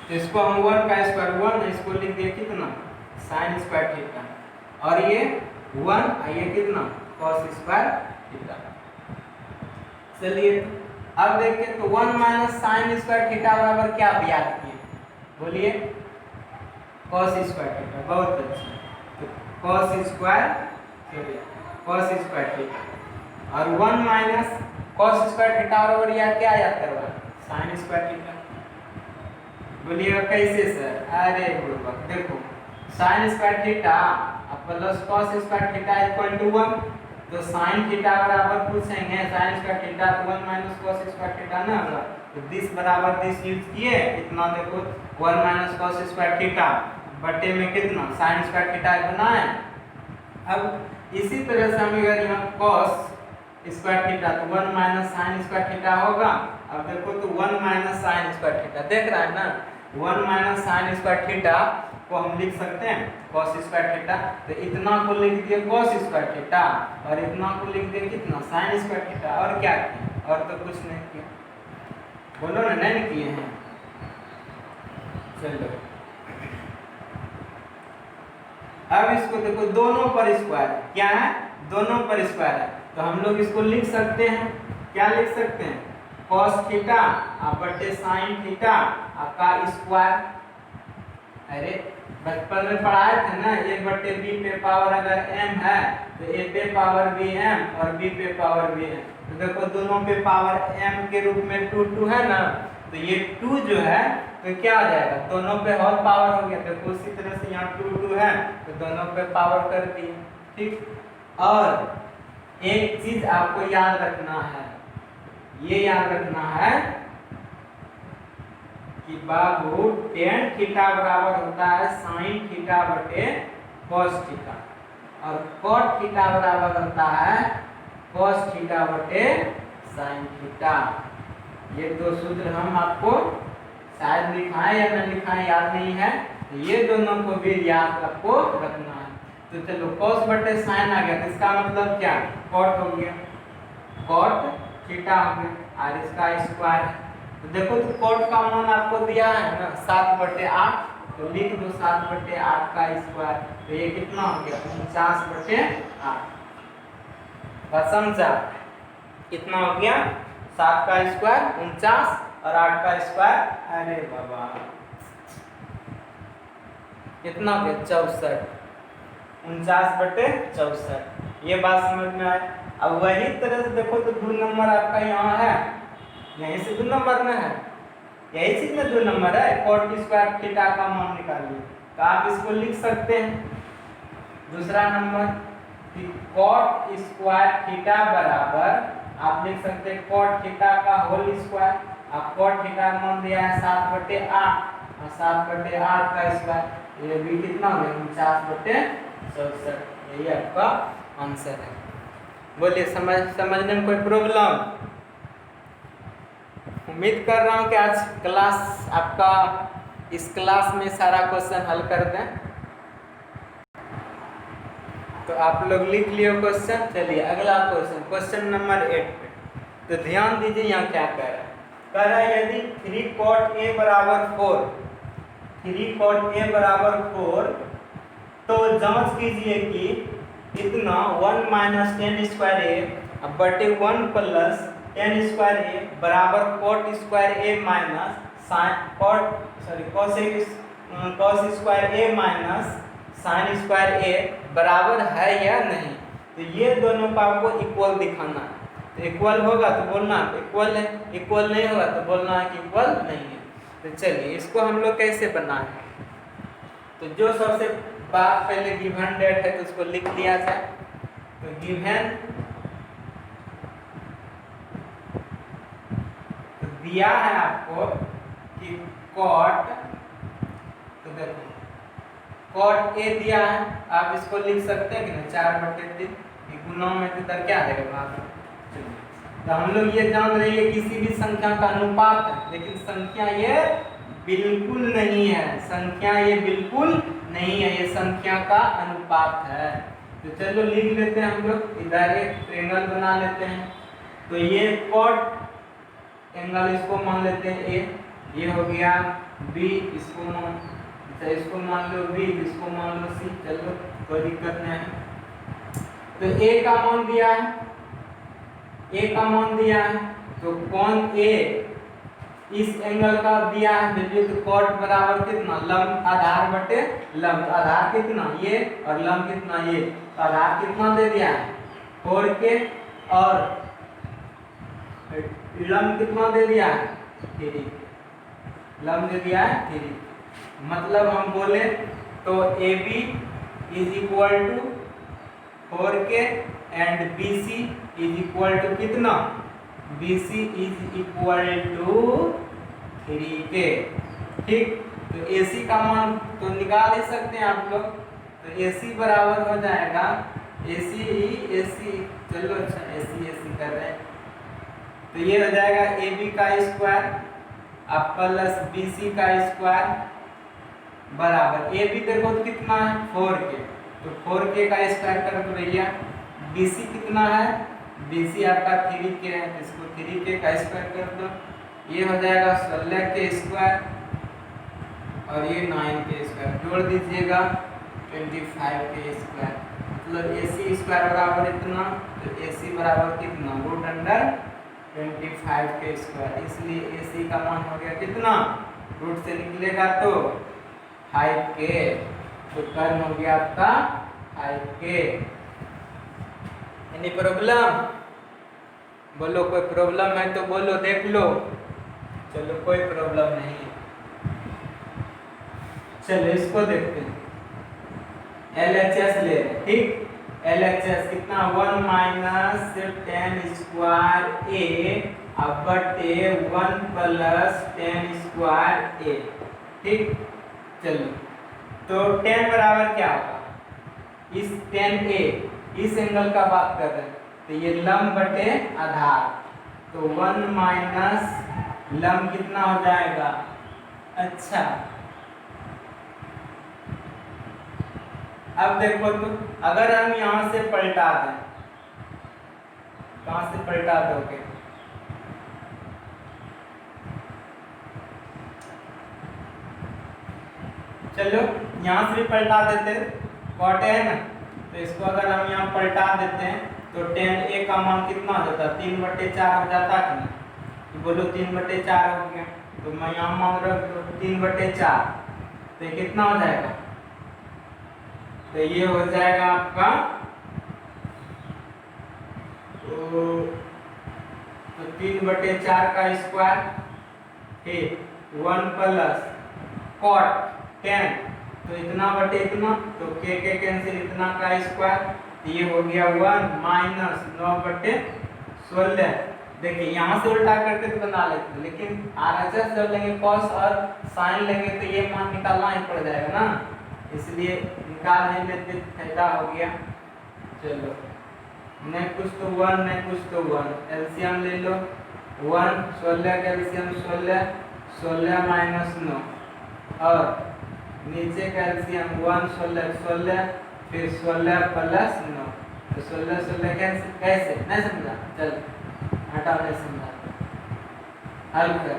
तो इसको हम 1 का स्क्वायर 1, इसको लिख दिए कितना साइन स्क्वायर थीटा, और ये 1 ये कितना कॉस स्क्वायर थीटा। चलिए अब देखिए, तो 1 माइनस साइन स्क्वायर थीटा बराबर क्या याद किए, बोलिए कॉस स्क्वायर थीटा, बहुत अच्छा, तो कॉस स्क्वायर थीटा, और 1 माइनस कॉस स्क्वायर थीटा बराबर क्या याद करवा साइन स्क्वायर थीटा। बोलिएगा कैसे सर, अरे बुढ़बक, देखो sine square theta plus cos square theta equal to 1, तो साइन थीटा बराबर पूछेंगे साइन स्क्वायर थीटा तो 1 माइनस कॉस स्क्वायर थीटा ना होगा, तो दिस बराबर दिस यूज किए, इतना देखो 1 माइनस कॉस स्क्वायर थीटा बटे में कितना साइन स्क्वायर थीटा बनाए। अब इसी तरह से हम अगर यहाँ कॉस स्क्वायर थीटा तो 1 माइनस साइन स्क्वायर थीटा होगा, अब देखो तो 1 माइनस साइन स्क्वायर थीटा, देख रहा है ना, 1 माइनस साइन स्क्वायर थीटा को हम लिख सकते हैं cos स्क्वायर थीटा, तो इतना को लिख दिए cos स्क्वायर थीटा और इतना को लिख दिए कितना sin स्क्वायर थीटा, और क्या किया, और तो कुछ नहीं किया, बोलो ना, नहीं किए हैं। चलो अब इसको देखो, दोनों पर स्क्वायर क्या है, दोनों पर स्क्वायर है, तो हम लोग इसको लिख सकते हैं, क्या लिख सकते हैं cos थीटा बटे sin थीटा का स्क्वायर। अरे बचपन में पढ़ाए थे ना, a बटे b पे पावर अगर m है तो a पे पावर b m और b पे पावर b m, तो देखो दोनों पे पावर m के रूप में 2 2 है ना, तो ये 2 जो है तो क्या आ जाएगा, दोनों पे होल पावर हो गया, देखो उसी तरह से यहाँ 2 2 है तो दोनों पे पावर कर दिए। ठीक, और एक चीज आपको याद रखना है, ये याद रखना है कि बाबू tan थीटा बराबर होता है sin थीटा बटे cos थीटा, और cot थीटा बराबर होता है cos थीटा बटे sin थीटा। ये दो सूत्र हम आपको शायद लिखाएं या न लिखाएं याद नहीं है, तो ये दोनों को भी याद आपको रखना है। तो चलो cos बटे sin आ गया, तो इसका मतलब क्या cot हो गया, cot थीटा हो गया और इसका स्क्वायर है, तो देखो तो cot का मान आपको दिया है ना 7/8, तो लिख दो 7/8 का स्क्वायर, तो ये कितना हो गया 49/8। बात समझा? कितना हो गया 7 का स्क्वायर 49 और 8 का स्क्वायर, अरे बाबा कितना हो गया 64, 49/64। ये बात समझ में आए। अब वही तरह से देखो तो 2 नंबर आपका यहाँ है, यहीं से 2 नंबर में है, यही चीज में 2 नंबर है। cot स्क्वायर थीटा का मान निकालिए, तो आप इसको लिख सकते हैं दूसरा नंबर कि cot स्क्वायर थीटा बराबर, आप लिख सकते हैं cot थीटा का होल स्क्वायर। अब cot थीटा का मान दिया है 7/8 और 7/8 का स्क्वायर, ये भी कितना हो गया 49/64। यही आपका आंसर है। बोलिए समझने में कोई प्रॉब्लम? उम्मीद कर रहा हूँ कि आज क्लास आपका इस क्लास में सारा क्वेश्चन हल कर दें। तो आप लोग लिख लियो क्वेश्चन। चलिए अगला क्वेश्चन, क्वेश्चन नंबर 8 पे तो ध्यान दीजिए यहाँ क्या कह रहा है। कह रहा है यदि 3 cot a बराबर 4, 3 cot a बराबर 4, तो जांच कीजिए कि इतना 1 माइनस 10 स्क्वायर ए बटे 1 प्लस 10 स्क्वायर ए बराबर cot स्क्वायर ए माइनस cos स्क्वायर ए माइनस साइन स्क्वायर ए बराबर है या नहीं। तो ये दोनों को आपको इक्वल दिखाना है। तो इक्वल होगा तो बोलना इक्वल है, इक्वल नहीं होगा तो बोलना है कि इक्वल नहीं है। तो चलिए इसको हम लोग कैसे बनाएं। तो जो सबसे बात पहले गिवन डेट है तो उसको लिख लिया जाए। तो गिवन तो दिया है आपको कि cot, तो देखो cot a दिया है, आप इसको लिख सकते हैं कि ना 4/3, गुना में तो इधर क्या देगा बात। तो हम लोग ये जान रहे हैं किसी भी संख्या का अनुपात है, लेकिन संख्या ये बिल्कुल नहीं है, संख्या ये बिल्कुल नहीं है, ये संख्या का अनुपात है। तो चलो लिख लेते हैं हम लोग, इधर एक ट्रायंगल बना लेते हैं। तो ये cot एंगल इसको मान लेते हैं a, ये हो गया b, इसको मान लो b, इसको मान लो c। चलो कोई दिक्कत नहीं है। तो a का मान दिया है, a का मान दिया है, तो कौन a इस एंगल का दिया है वैल्यू। तो cot बराबर कितना लंब आधार बटे लंब, आधार कितना ये और लंब कितना ये, तो आधार कितना दे दिया है 4k और लंब कितना दे दिया है 3, लंब दे दिया है 3। मतलब हम बोले तो AB is equal to 4k and BC is equal to कितना, BC is equal to 3k। ठीक, तो AC का मान तो निकाल ही सकते हैं आप लोग। तो AC बराबर हो जाएगा AC, चलो अच्छा AC कर रहे हैं, तो ये हो जाएगा AB का स्क्वायर अब प्लस BC का स्क्वायर बराबर AB देखो तो कितना है 4k, तो 4k का स्क्वायर कर दो भैया। BC कितना है, BC आपका 3k है, इसको 3k का स्क्वायर कर दो, ये हो जाएगा 16k स्क्वायर और ये 9k स्क्वायर, जोड़ दीजिएगा 25k स्क्वायर। मतलब AC स्क्वायर बराबर इतना, तो AC बराबर कितना √25k स्क्वायर, इसलिए AC का मान हो गया कितना, रूट से निकलेगा तो 5k, तो कर्म हो गया आपका 5k। Any problem? बोलो कोई प्रॉब्लम है तो बोलो, देख लो। चलो कोई प्रॉब्लम नहीं है। चलो इसको देखते हैं, LHS ले रहे, ठीक। LHS कितना 1 माइनस 10 स्क्वायर A अब बटे 1 प्लस 10 स्क्वायर A, ठीक। चलो तो 10 बराबर क्या होगा, इस 10A इस एंगल का बात कर रहे हैं, तो ये लंब बटे आधार, तो 1 माइनस लंब कितना हो जाएगा। अच्छा अब देखो तो अगर हम यहाँ से पलटा दें, कहाँ से पलटा दोगे, चलो यहाँ से भी पलटा देते, कॉट है ना, तो इसको अगर हम यहाँ पलटा देते हैं तो tan a का मान कितना हो जाता है, 3/4 हो जाता कि नहीं, तो बोलो 3/4 हो गया, तो मैं यहाँ मान रख दो 3/4, तो ये कितना हो जाएगा, तो ये हो जाएगा आपका तो 3/4 का स्क्वायर, ठीक 1 प्लस कॉट 10, तो इतना बटे इतना, तो के कैंसिल, इतना का स्क्वायर, तो ये हो गया 1 माइनस 9/16। देखिए यहाँ से उल्टा करके तो बना लेते, लेकिन RHS जब लेंगे कॉस और साइन लेंगे तो ये मान निकालना ही पड़ जाएगा ना, इसलिए निकाल नहीं लेते, फायदा हो गया। चलो नहीं कुछ तो 1 नहीं कुछ तो 1, एलसीएम ले लो, 1 16 का एलसीएम 16, 16 माइनस 9, और नीचे का एलसीएम 1 16 16, फिर 16 प्लस 9, तो 16 16 कैसे नहीं समझा, चल हटा, नहीं समझा, हल कर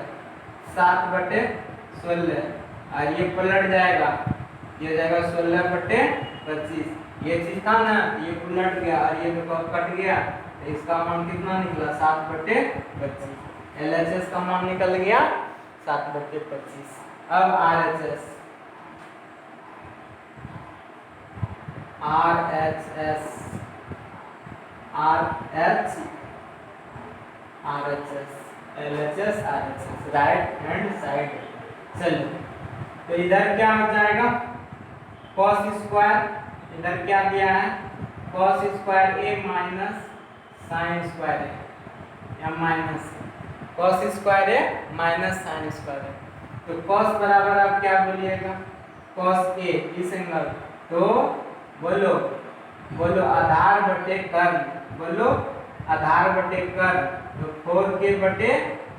7/16, और ये पलट जाएगा, ये जाएगा 16/25, ये चीज था ना, ये उलट गया और ये देखो कट गया, तो इसका मान कितना निकला 7/25, LHS का मान निकल गया 7/25। अब RHS LHS RHS right hand side. चलो तो इधर क्या हो जाएगा, cos स्क्वायर, इधर क्या दिया है cos square a minus sine square a, या minus cos square a minus sine square a, तो cos बराबर आप क्या बोलिएगा, cos a इस एंगल, तो बोलो बोलो आधार बटे कर्ण, बोलो आधार बटे कर्ण, तो 4k बटे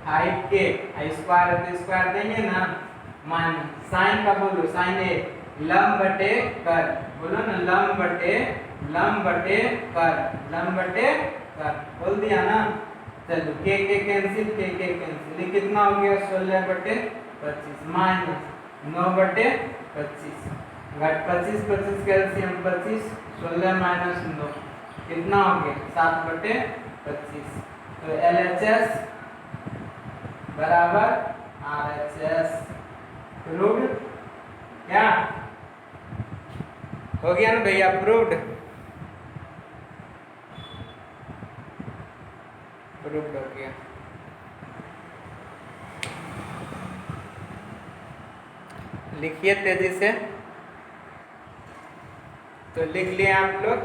5k, स्क्वायर तो स्क्वायर देंगे ना, माइनस साइन का बोलो साइन a, लंब बटे कर्ण, बोलो ना लंब बटे कर्ण, लंब बटे कर्ण, बोल दिया ना। चलो k कैंसिल, k कैंसिल, ये कितना हो गया 16/25 माइनस 9/25, घट 25 25 कैल्शियम 25, 16 माइनस 9 कितना हो गया 7/25, तो LHS बराबर RHS, प्रूव्ड, क्या हो गया ना भैया, प्रूव्ड, प्रूव्ड हो गया। लिखिए तेजी से, तो लिख लिए आप लोग।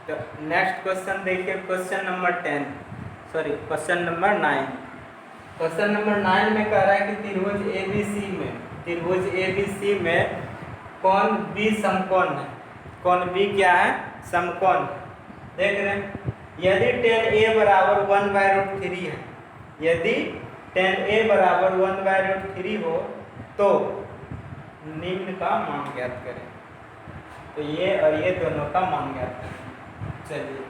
तो नेक्स्ट क्वेश्चन देखिए, question number 10, sorry question number 9। Question number 9 में कह रहा है कि त्रिभुज ABC में कौन B समकोण है, कौन B क्या है, समकोण। देख रहे हैं, यदि tan A बराबर 1/√3 है, यदि tan A बराबर 1/√3 हो तो निम्न का मान ज्ञात करें, तो ये और ये दोनों का मान ज्ञात करें। चलिए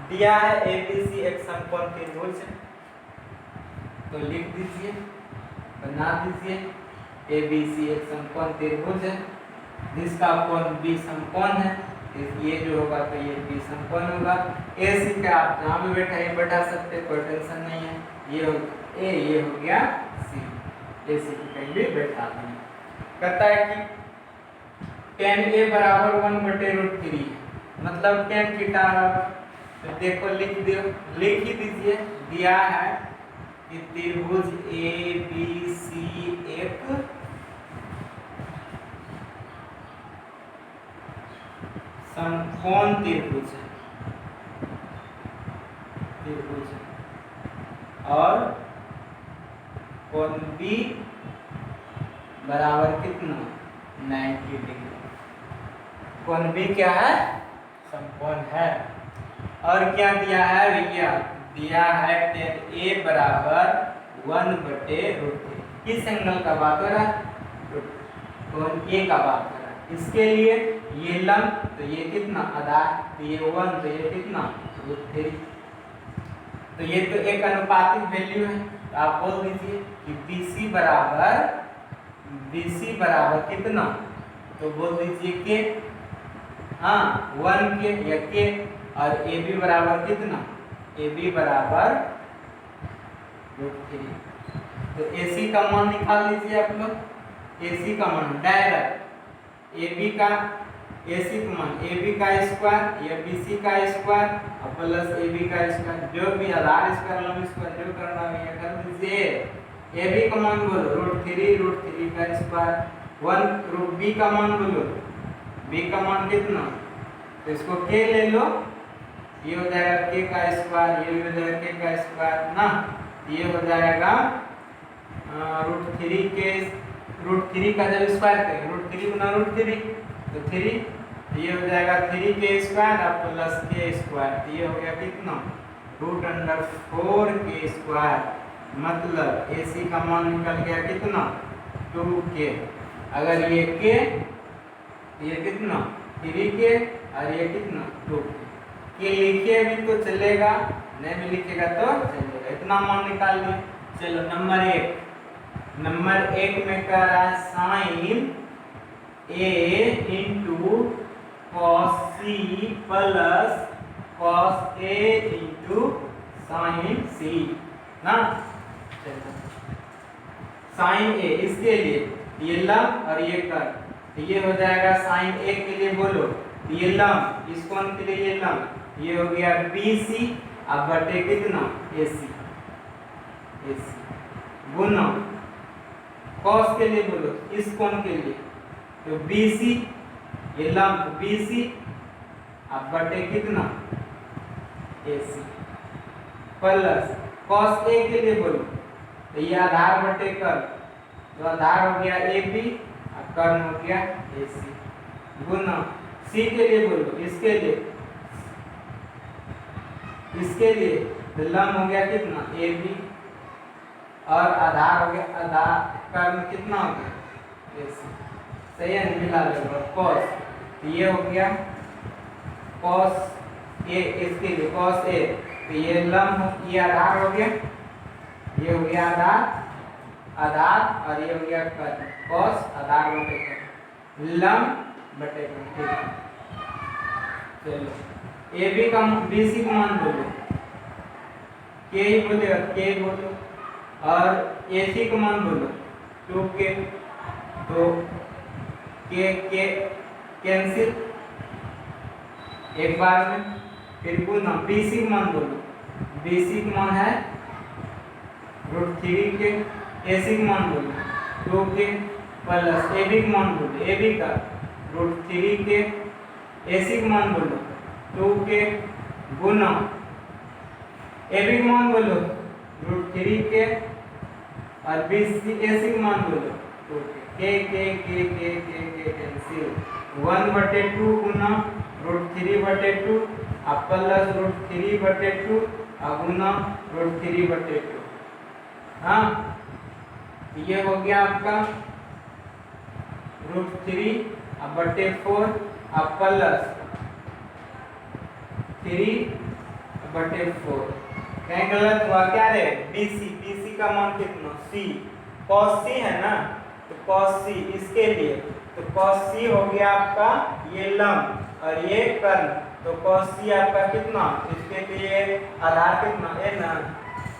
दिया है ABC एक समकोण त्रिभुज, तो लिख दीजिए, बना दीजिए, ABC एक समकोण त्रिभुज है जिसका कोण B समकोण है, ये जो होगा तो ये B समकोण होगा। AC का आप जहाँ भी बैठा सकते, कोई टेंशन नहीं है, ये हो A, ये हो गया C, AC को कहीं भी बैठा दें। कहता है कि tan A बराबर 1/√3 है, मतलब tan थीटा, तो देखो लिख ही दीजिए, दिया है कि त्रिभुज ABC एक समकोण त्रिभुज है, और कोण B बराबर कितना 90 डिग्री, कोण B क्या है, समकोण है। और क्या दिया है भैया, दिया है tan A बराबर 1/√3, किस एंगल का बात हो रहा है, कोण A का बात हो रहा है। इसके लिए ये लंब, तो ये कितना आधार, तो ये 1, तो ये कितना √3, तो ये तो एक अनुपातिक वैल्यू है, तो आप बोल दीजिए कि BC बराबर BC बराबर कितना, तो बोल दीजिए के, हाँ 1 के या के, और AB बराबर कितना, AB बराबर √3। तो AC का मान निकाल लीजिए आप लोग, AC का मान डायरेक्ट AB का AC का मान AB का स्क्वायर या BC का स्क्वायर और प्लस AB का स्क्वायर, जो भी आधार स्क्वायर लंब स्क्वायर जो करना है कर दीजिए। AB का मान बोलो √3 का स्क्वायर, 1 B का मान बोलो, B का मान कितना, तो इसको k ले लो, ये हो जाएगा k का स्क्वायर, ये हो जाएगा k का स्क्वायर ना, ये हो जाएगा √3 के √3 का जब स्क्वायर करेंगे √3 गुना √3 तो 3, ये हो जाएगा 3 के स्क्वायर और प्लस के स्क्वायर, ये हो गया कितना √4 के स्क्वायर, मतलब AC का मान निकल गया कितना 2k। अगर ये k, ये कितना 3k और ये कितना 2k, के लिखे भी तो चलेगा, नहीं भी लिखेगा तो चलेगा, इतना मान निकाल लिया। चलो नंबर एक में कह रहा है sine A into cos C plus cos A into sine C ना। चलो साइन A इसके लिए ये लंब और ये कर, तो ये हो जाएगा साइन A के लिए बोलो ये लंब, इस कोण के लिए ये लंब, ये हो गया BC अब बटे कितना AC गुना कॉस के लिए बोलो इस कोण के लिए तो BC ये लंब BC अब बटे कितना AC प्लस कॉस A के लिए बोलो तो ये आधार बटे कर्ण, तो आधार हो गया AB और कर्ण हो गया AC गुना C के लिए बोलो इसके लिए तो लंब हो गया कितना AB और आधार हो गया आधार कर्ण कितना हो गया AC, सही है मिला लेगा कॉस, तो ये हो गया कॉस A, इसके लिए कॉस A, तो ये लंब ये आधार हो गया, ये हो गया आधार और ये हो गया कर्ण, कॉस आधार बटे कर्ण लंब बटे कर्ण। चलो AB का BC का मान बोलो, k ही बोलेगा k बोलो, और AC का मान बोलो 2k, तो k कैंसिल एक बार में, फिर गुना BC का मान बोलो, BC का मान है √3 के, AC का मान बोलो 2k प्लस AB का मान बोलो, AB का √3 के, AC का मान बोलो 2k गुना AB का मान बोलो √3 के और BC AC का मान बोलो 2k, k कैंसिल 1/2 गुना √3/2 और प्लस √3/2 और गुना √3/2, हाँ ये हो गया आपका √3/4 और प्लस 3/4, कहीं गलत हुआ क्या रे, BC का मान कितना C, cos C है ना, तो cos C इसके लिए तो cos C हो गया आपका ये लंब और ये कर्ण, तो cos C आपका कितना, इसके लिए आधार कितना है ना,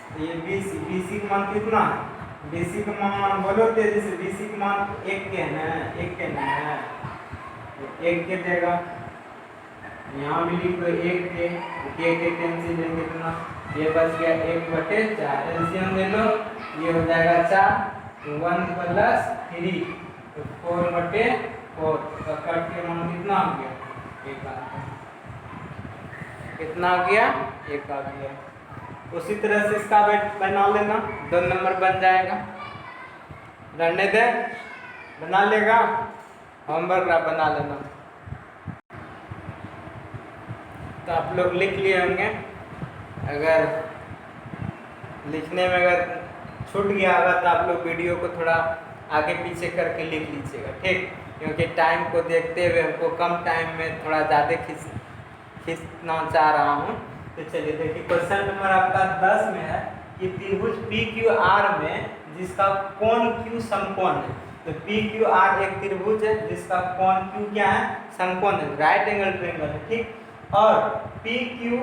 तो ये BC का मान कितना, BC का मान बोलो तेजी से, BC का मान 1 के है, 1 के है, 1 के देगा, यहाँ भी लिख दो 1 के कैंसिल है कितना, ये बच गया 1/4, एलसीएम ले लो, ये हो जाएगा 4, तो 1 प्लस 3 तो 4/4, तो कट के मान कितना हो गया 1 आ गया, कितना हो गया 1 आ गया। उसी तरह से इसका बना लेना, 2 नंबर बन जाएगा, रहने दे बना लेगा, होमवर्क बना लेना। तो आप लोग लिख लिए होंगे, अगर लिखने में अगर छूट गया होगा तो आप लोग वीडियो को थोड़ा आगे पीछे करके लिख लीजिएगा, ठीक, क्योंकि टाइम को देखते हुए हमको कम टाइम में थोड़ा ज़्यादा खींचना चाह रहा हूँ। तो चलिए देखिए क्वेश्चन नंबर आपका 10 में है कि त्रिभुज PQR में जिसका कोण Q समकोण है, तो पी क्यू आर एक त्रिभुज है जिसका कोण क्यू क्या है, समकोण है, राइट एंगल ट्रायंगल है, ठीक। और P Q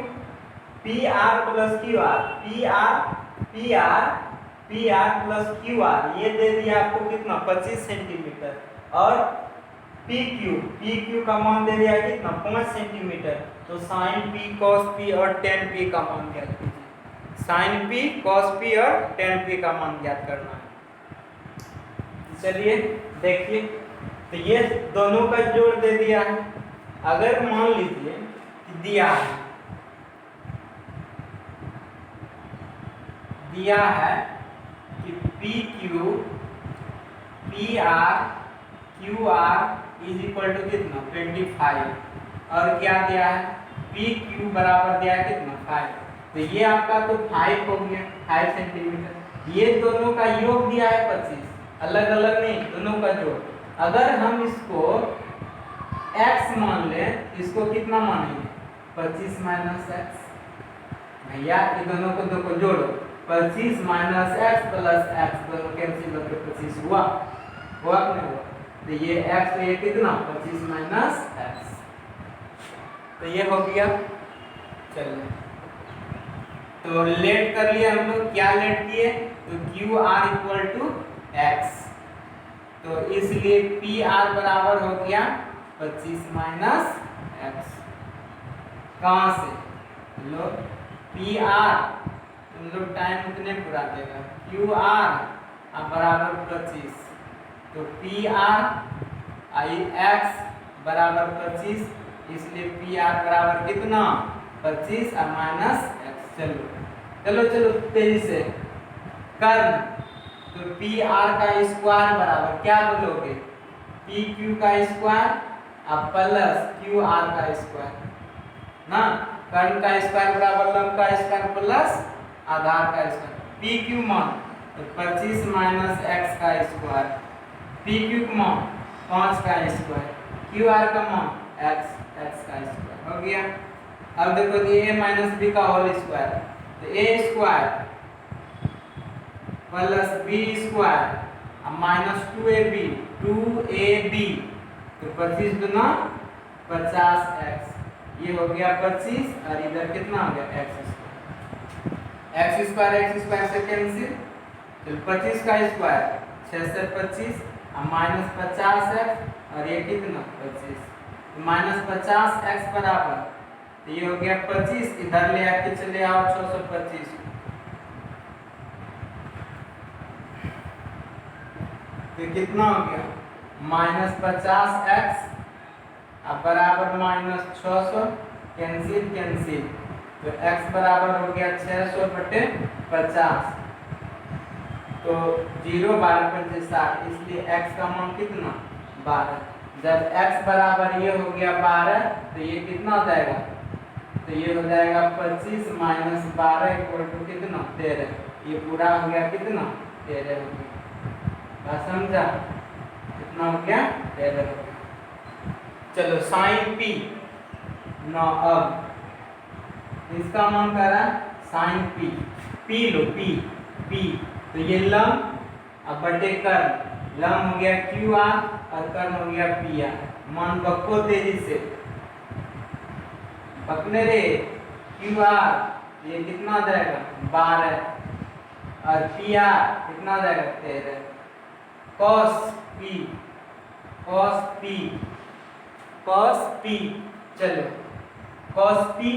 P are plus Q R, P R plus Q R ये दे दिया आपको कितना 25 सेंटीमीटर। और पी क्यू का मान दे दिया कितना 5 सेंटीमीटर। तो साइन पी कॉस पी और टेन पी का मान ज्ञात कीजिए। साइन पी कॉस पी और टेन पी का मान ज्ञात करना है। चलिए देखिए, तो ये दोनों का जोड़ दे दिया है। अगर मान लीजिए कि दिया है कि P Q P R Q R is equal to कितना 25 और क्या दिया है पी क्यू बराबर दिया है कितना 5। तो ये आपका तो 5 हो गया 5 सेंटीमीटर। ये दोनों का योग दिया है 25, अलग अलग नहीं, दोनों का जोड़। अगर हम इसको x मान लें, इसको कितना मानेंगे 25 माइनस एक्स। भैया ये दोनों को जोड़ो, 25 माइनस एक्स प्लस एक्स दोनों कैंसिल होकर 25 हुआ कि नहीं हुआ। तो ये x तो ये कितना 25 माइनस एक्स, तो ये हो गया। चलिए तो लेट कर लिया हम लोग, क्या लेट किए तो Q R equal to X, तो इसलिए पी आर बराबर हो गया 25 माइनस एक्स। कहाँ से लो पी आर, तुम लोग टाइम उतने पूरा देगा, क्यू आर बराबर 25, तो पी आर आई एक्स बराबर 25, इसलिए पी आर बराबर कितना 25 और माइनस एक्स। चलो चलो चलो तेजी से कर्ण, तो पी आर का स्क्वायर बराबर क्या बोलोगे पी क्यू का स्क्वायर और प्लस क्यू आर का स्क्वायर ना। कर्ण का स्क्वायर बराबर लंब का स्क्वायर प्लस आधार का स्क्वायर। पी क्यू मान तो 25 माइनस एक्स का स्क्वायर, पी क्यू का मान 5 का स्क्वायर, क्यू आर का मान एक्स का स्क्वायर हो गया। अब देखो ए माइनस बी का होल स्क्वायर, तो A square plus B square minus 2ab, 2ab तो 25 गुना 50x, ये हो गया 25 और इधर कितना हो गया x स्क्वायर से कैंसिल, तो 25 का स्क्वायर 6 से 25 और माइनस 50x और ये कितना 25, तो माइनस 50x बराबर, तो ये हो गया 25, इधर ले आके चले आओ 625, तो कितना हो गया माइनस 50x अब बराबर माइनस 600, कैंसिल, तो x बराबर हो गया 600 बटे 50, तो 0 12 25 60, इसलिए x का मान कितना 12। जब x बराबर ये हो गया 12, तो ये कितना हो जाएगा, तो ये हो जाएगा 25 माइनस 12 इक्वल टू कितना 13, ये पूरा हो गया कितना 13 हो गया। बात समझा, कितना हो गया 13 हो गया। चलो साइन पी ना, अब इसका मान कर रहा है साइन पी लो पी, तो ये लंब अब बटे कर्ण, लंब हो गया क्यू आर और कर्ण हो गया पी आर। मान बक्को तेजी से पकने रे, क्यू आर ये कितना हो जाएगा 12 और पी आर कितना हो जाएगा 13, कॉस पी, चलो कॉस पी,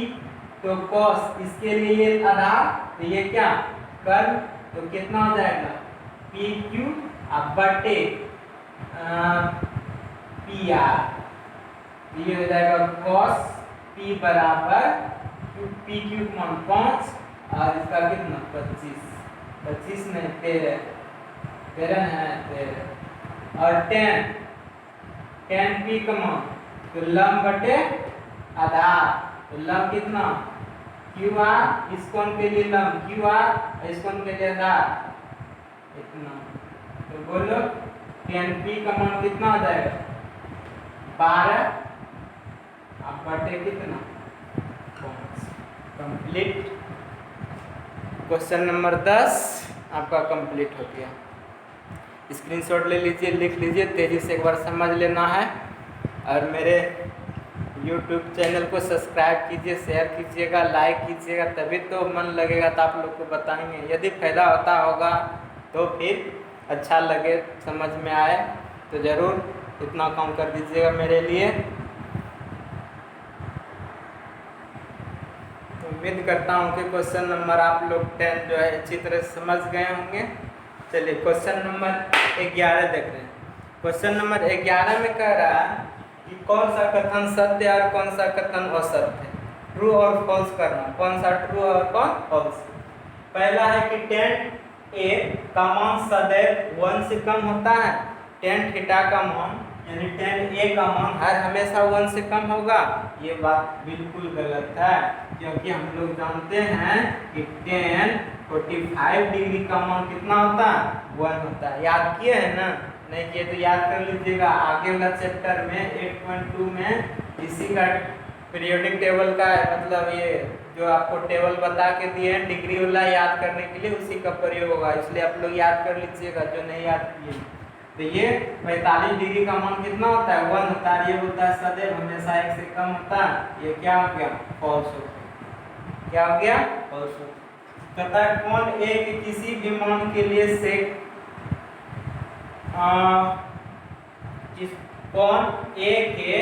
तो कॉस इसके लिए ये आधार, तो ये क्या कर्ण, तो कितना हो जाएगा पी क्यू अब बटे पी आर, ये हो जाएगा कॉस पी बराबर पी क्यू मान 5 और इसका कितना 25 नहीं 13 है 13 और 10 पी का मान, तो लंब बटे आधार, तो लंब कितना क्यू आर, इस कोण के लिए लंब क्यू आर, इस कोण के लिए आधार इतना, तो बोलो 10 पी का मान कितना आ जाएगा 12 अब बटे कितना 5। कंप्लीट, क्वेश्चन नंबर 10 आपका कंप्लीट हो गया। स्क्रीनशॉट ले लीजिए, लिख लीजिए, तेज़ी से एक बार समझ लेना है। और मेरे YouTube चैनल को सब्सक्राइब कीजिए, शेयर कीजिएगा, लाइक कीजिएगा, तभी तो मन लगेगा तो आप लोग को बताएंगे। यदि फायदा होता होगा तो फिर अच्छा लगे, समझ में आए तो ज़रूर इतना काम कर दीजिएगा मेरे लिए। तो उम्मीद करता हूँ कि क्वेश्चन नंबर आप लोग 10 जो है अच्छी तरह समझ गए होंगे। चलिए क्वेश्चन नंबर 11 देख रहे हैं। क्वेश्चन नंबर 11 में कह रहा है कि कौन सा कथन सत्य और कौन सा कथन असत्य है, ट्रू और फॉल्स करना, कौन सा ट्रू और कौन फॉल्स। पहला है कि tan A का मान सदैव 1 से कम होता है, tan थीटा का मान यानी tan A का मान हर हमेशा 1 से कम होगा। ये बात बिल्कुल गलत है, क्योंकि हम लोग जानते हैं कि tan 45 डिग्री का मान कितना होता है, 1 होता है। याद किए हैं ना, नहीं किए तो याद कर लीजिएगा। आगे वाला चैप्टर में 8.2 में इसी का पीरियोडिक टेबल का मतलब ये जो आपको टेबल बता के दिए हैं डिग्री वाला, याद करने के लिए उसी का प्रयोग होगा, इसलिए आप लोग याद कर लीजिएगा जो नहीं याद किए। तो ये 45 डिग्री का मान कितना होता है, 1 होता है। ये होता है सदैव हमेशा 1 से कम होता है। ये क्या हो गया, फॉल्स हो गया। क्या हो गया, फॉल्स हो गया। कहता है कौन एक किसी भी मान के लिए सेक कौन ए के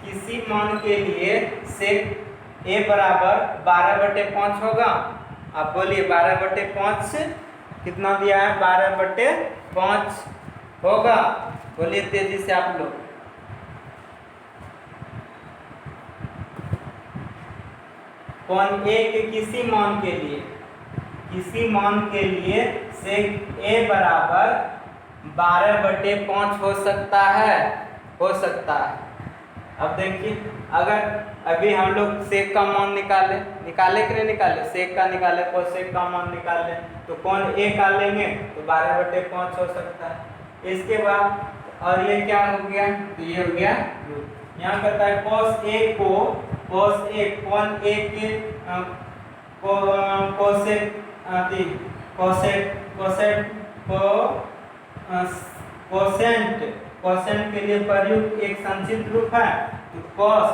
किसी मान के लिए सेक ए बराबर 12/5 होगा। आप बोलिए 12/5 कितना दिया है, 12/5 होगा। बोलिए तेजी से आप लोग। कौन ए के किसी मान के लिए सेक ए बराबर 12/5 हो सकता है, हो सकता है। अब देखिए, अगर अभी हम लोग सेक का मान निकाले कि नहीं निकाले, सेक का निकाले, कोसेक का मान निकाले, तो कौन ए का लेंगे तो 12/5 हो सकता है। इसके बाद और ये क्या हो गया, तो ये हो गया रूट। यहाँ कहता है cos A को cos A कौन A के कोसेंट के लिए प्रयुक्त एक संचित रूप है। तो cos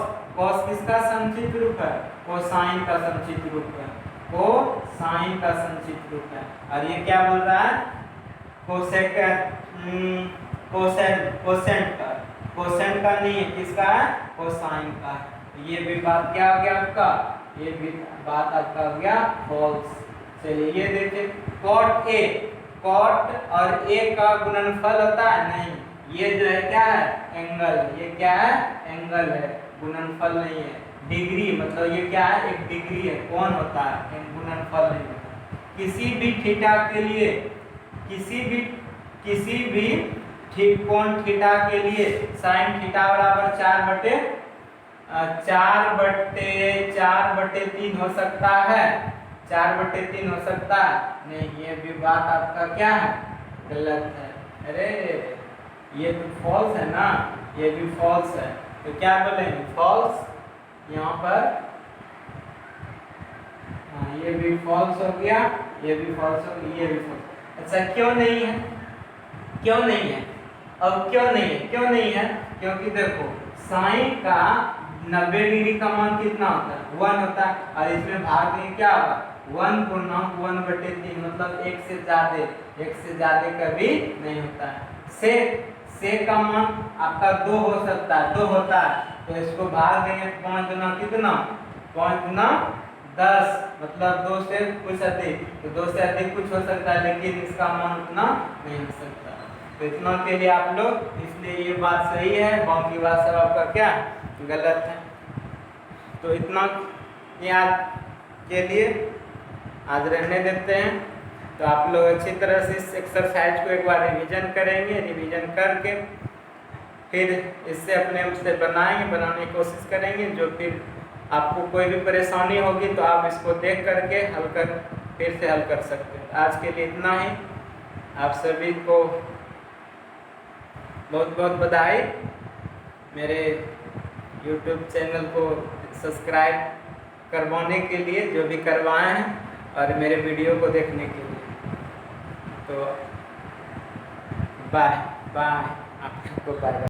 किसका संचित रूप है, कोसाइन का संचित रूप है, कोसाइन का संचित रूप है। और ये क्या बोल रहा है, कोसेंट का नहीं है, किसका है, कोसाइन का। ये भी बात क्या हो गया आपका, ये भी बात आपका हो गया फॉल्स। चलिए ये देखिए, कॉट और ए का गुणनफल होता है, नहीं, ये जो है क्या है, एंगल। ये क्या है, एंगल है, गुणनफल नहीं है। डिग्री मतलब ये क्या है, एक डिग्री है, कौन होता है, गुणनफल नहीं होता। किसी भी थीटा के लिए, किसी भी कोण थीटा के लिए साइन थीटा बराबर 4/3 हो सकता है, 4/3 हो सकता है। नहीं, ये भी बात आपका क्या है, गलत है। अरे ये भी फॉल्स है ना, ये भी फॉल्स है। तो क्या बोलेंगे, फॉल्स यहाँ पर। हाँ, ये भी फॉल्स हो गया, ये भी फॉल्स हो गया, ये भी फॉल्स। अच्छा क्यों नहीं है, क्यों नहीं है, अब क्यों नहीं है, क्यों नहीं है, क्योंकि देखो साइन का 90 डिग्री का मान कितना होता है, 1 होता है। और इसमें भाग में क्या होगा, 1 पूर्णांक 1/3 मतलब 1 से ज्यादा कभी नहीं होता है। सेक का मान आपका 2 हो सकता है, 2 होता है, तो इसको भाग देंगे 5 गुना कितना, 5 गुना 10 मतलब 2 से कुछ अधिक, तो 2 से अधिक कुछ हो सकता है, लेकिन इसका मान उतना नहीं हो सकता। तो इतना के लिए आप लोग, इसलिए ये बात सही है, बाकी बात सब आपका क्या गलत है। तो इतना याद के लिए आज रहने देते हैं। तो आप लोग अच्छी तरह से इस एक्सरसाइज को एक बार रिवीजन करेंगे, रिवीजन करके फिर इससे अपने उससे बनाने की कोशिश करेंगे। जो फिर आपको कोई भी परेशानी होगी तो आप इसको देख करके फिर से हल कर सकते हैं। आज के लिए इतना ही। आप सभी को बहुत बहुत बधाई, मेरे YouTube चैनल को सब्सक्राइब करवाने के लिए, जो भी करवाए हैं, और मेरे वीडियो को देखने के लिए। तो बाय बाय, आप सबको बाय बाय।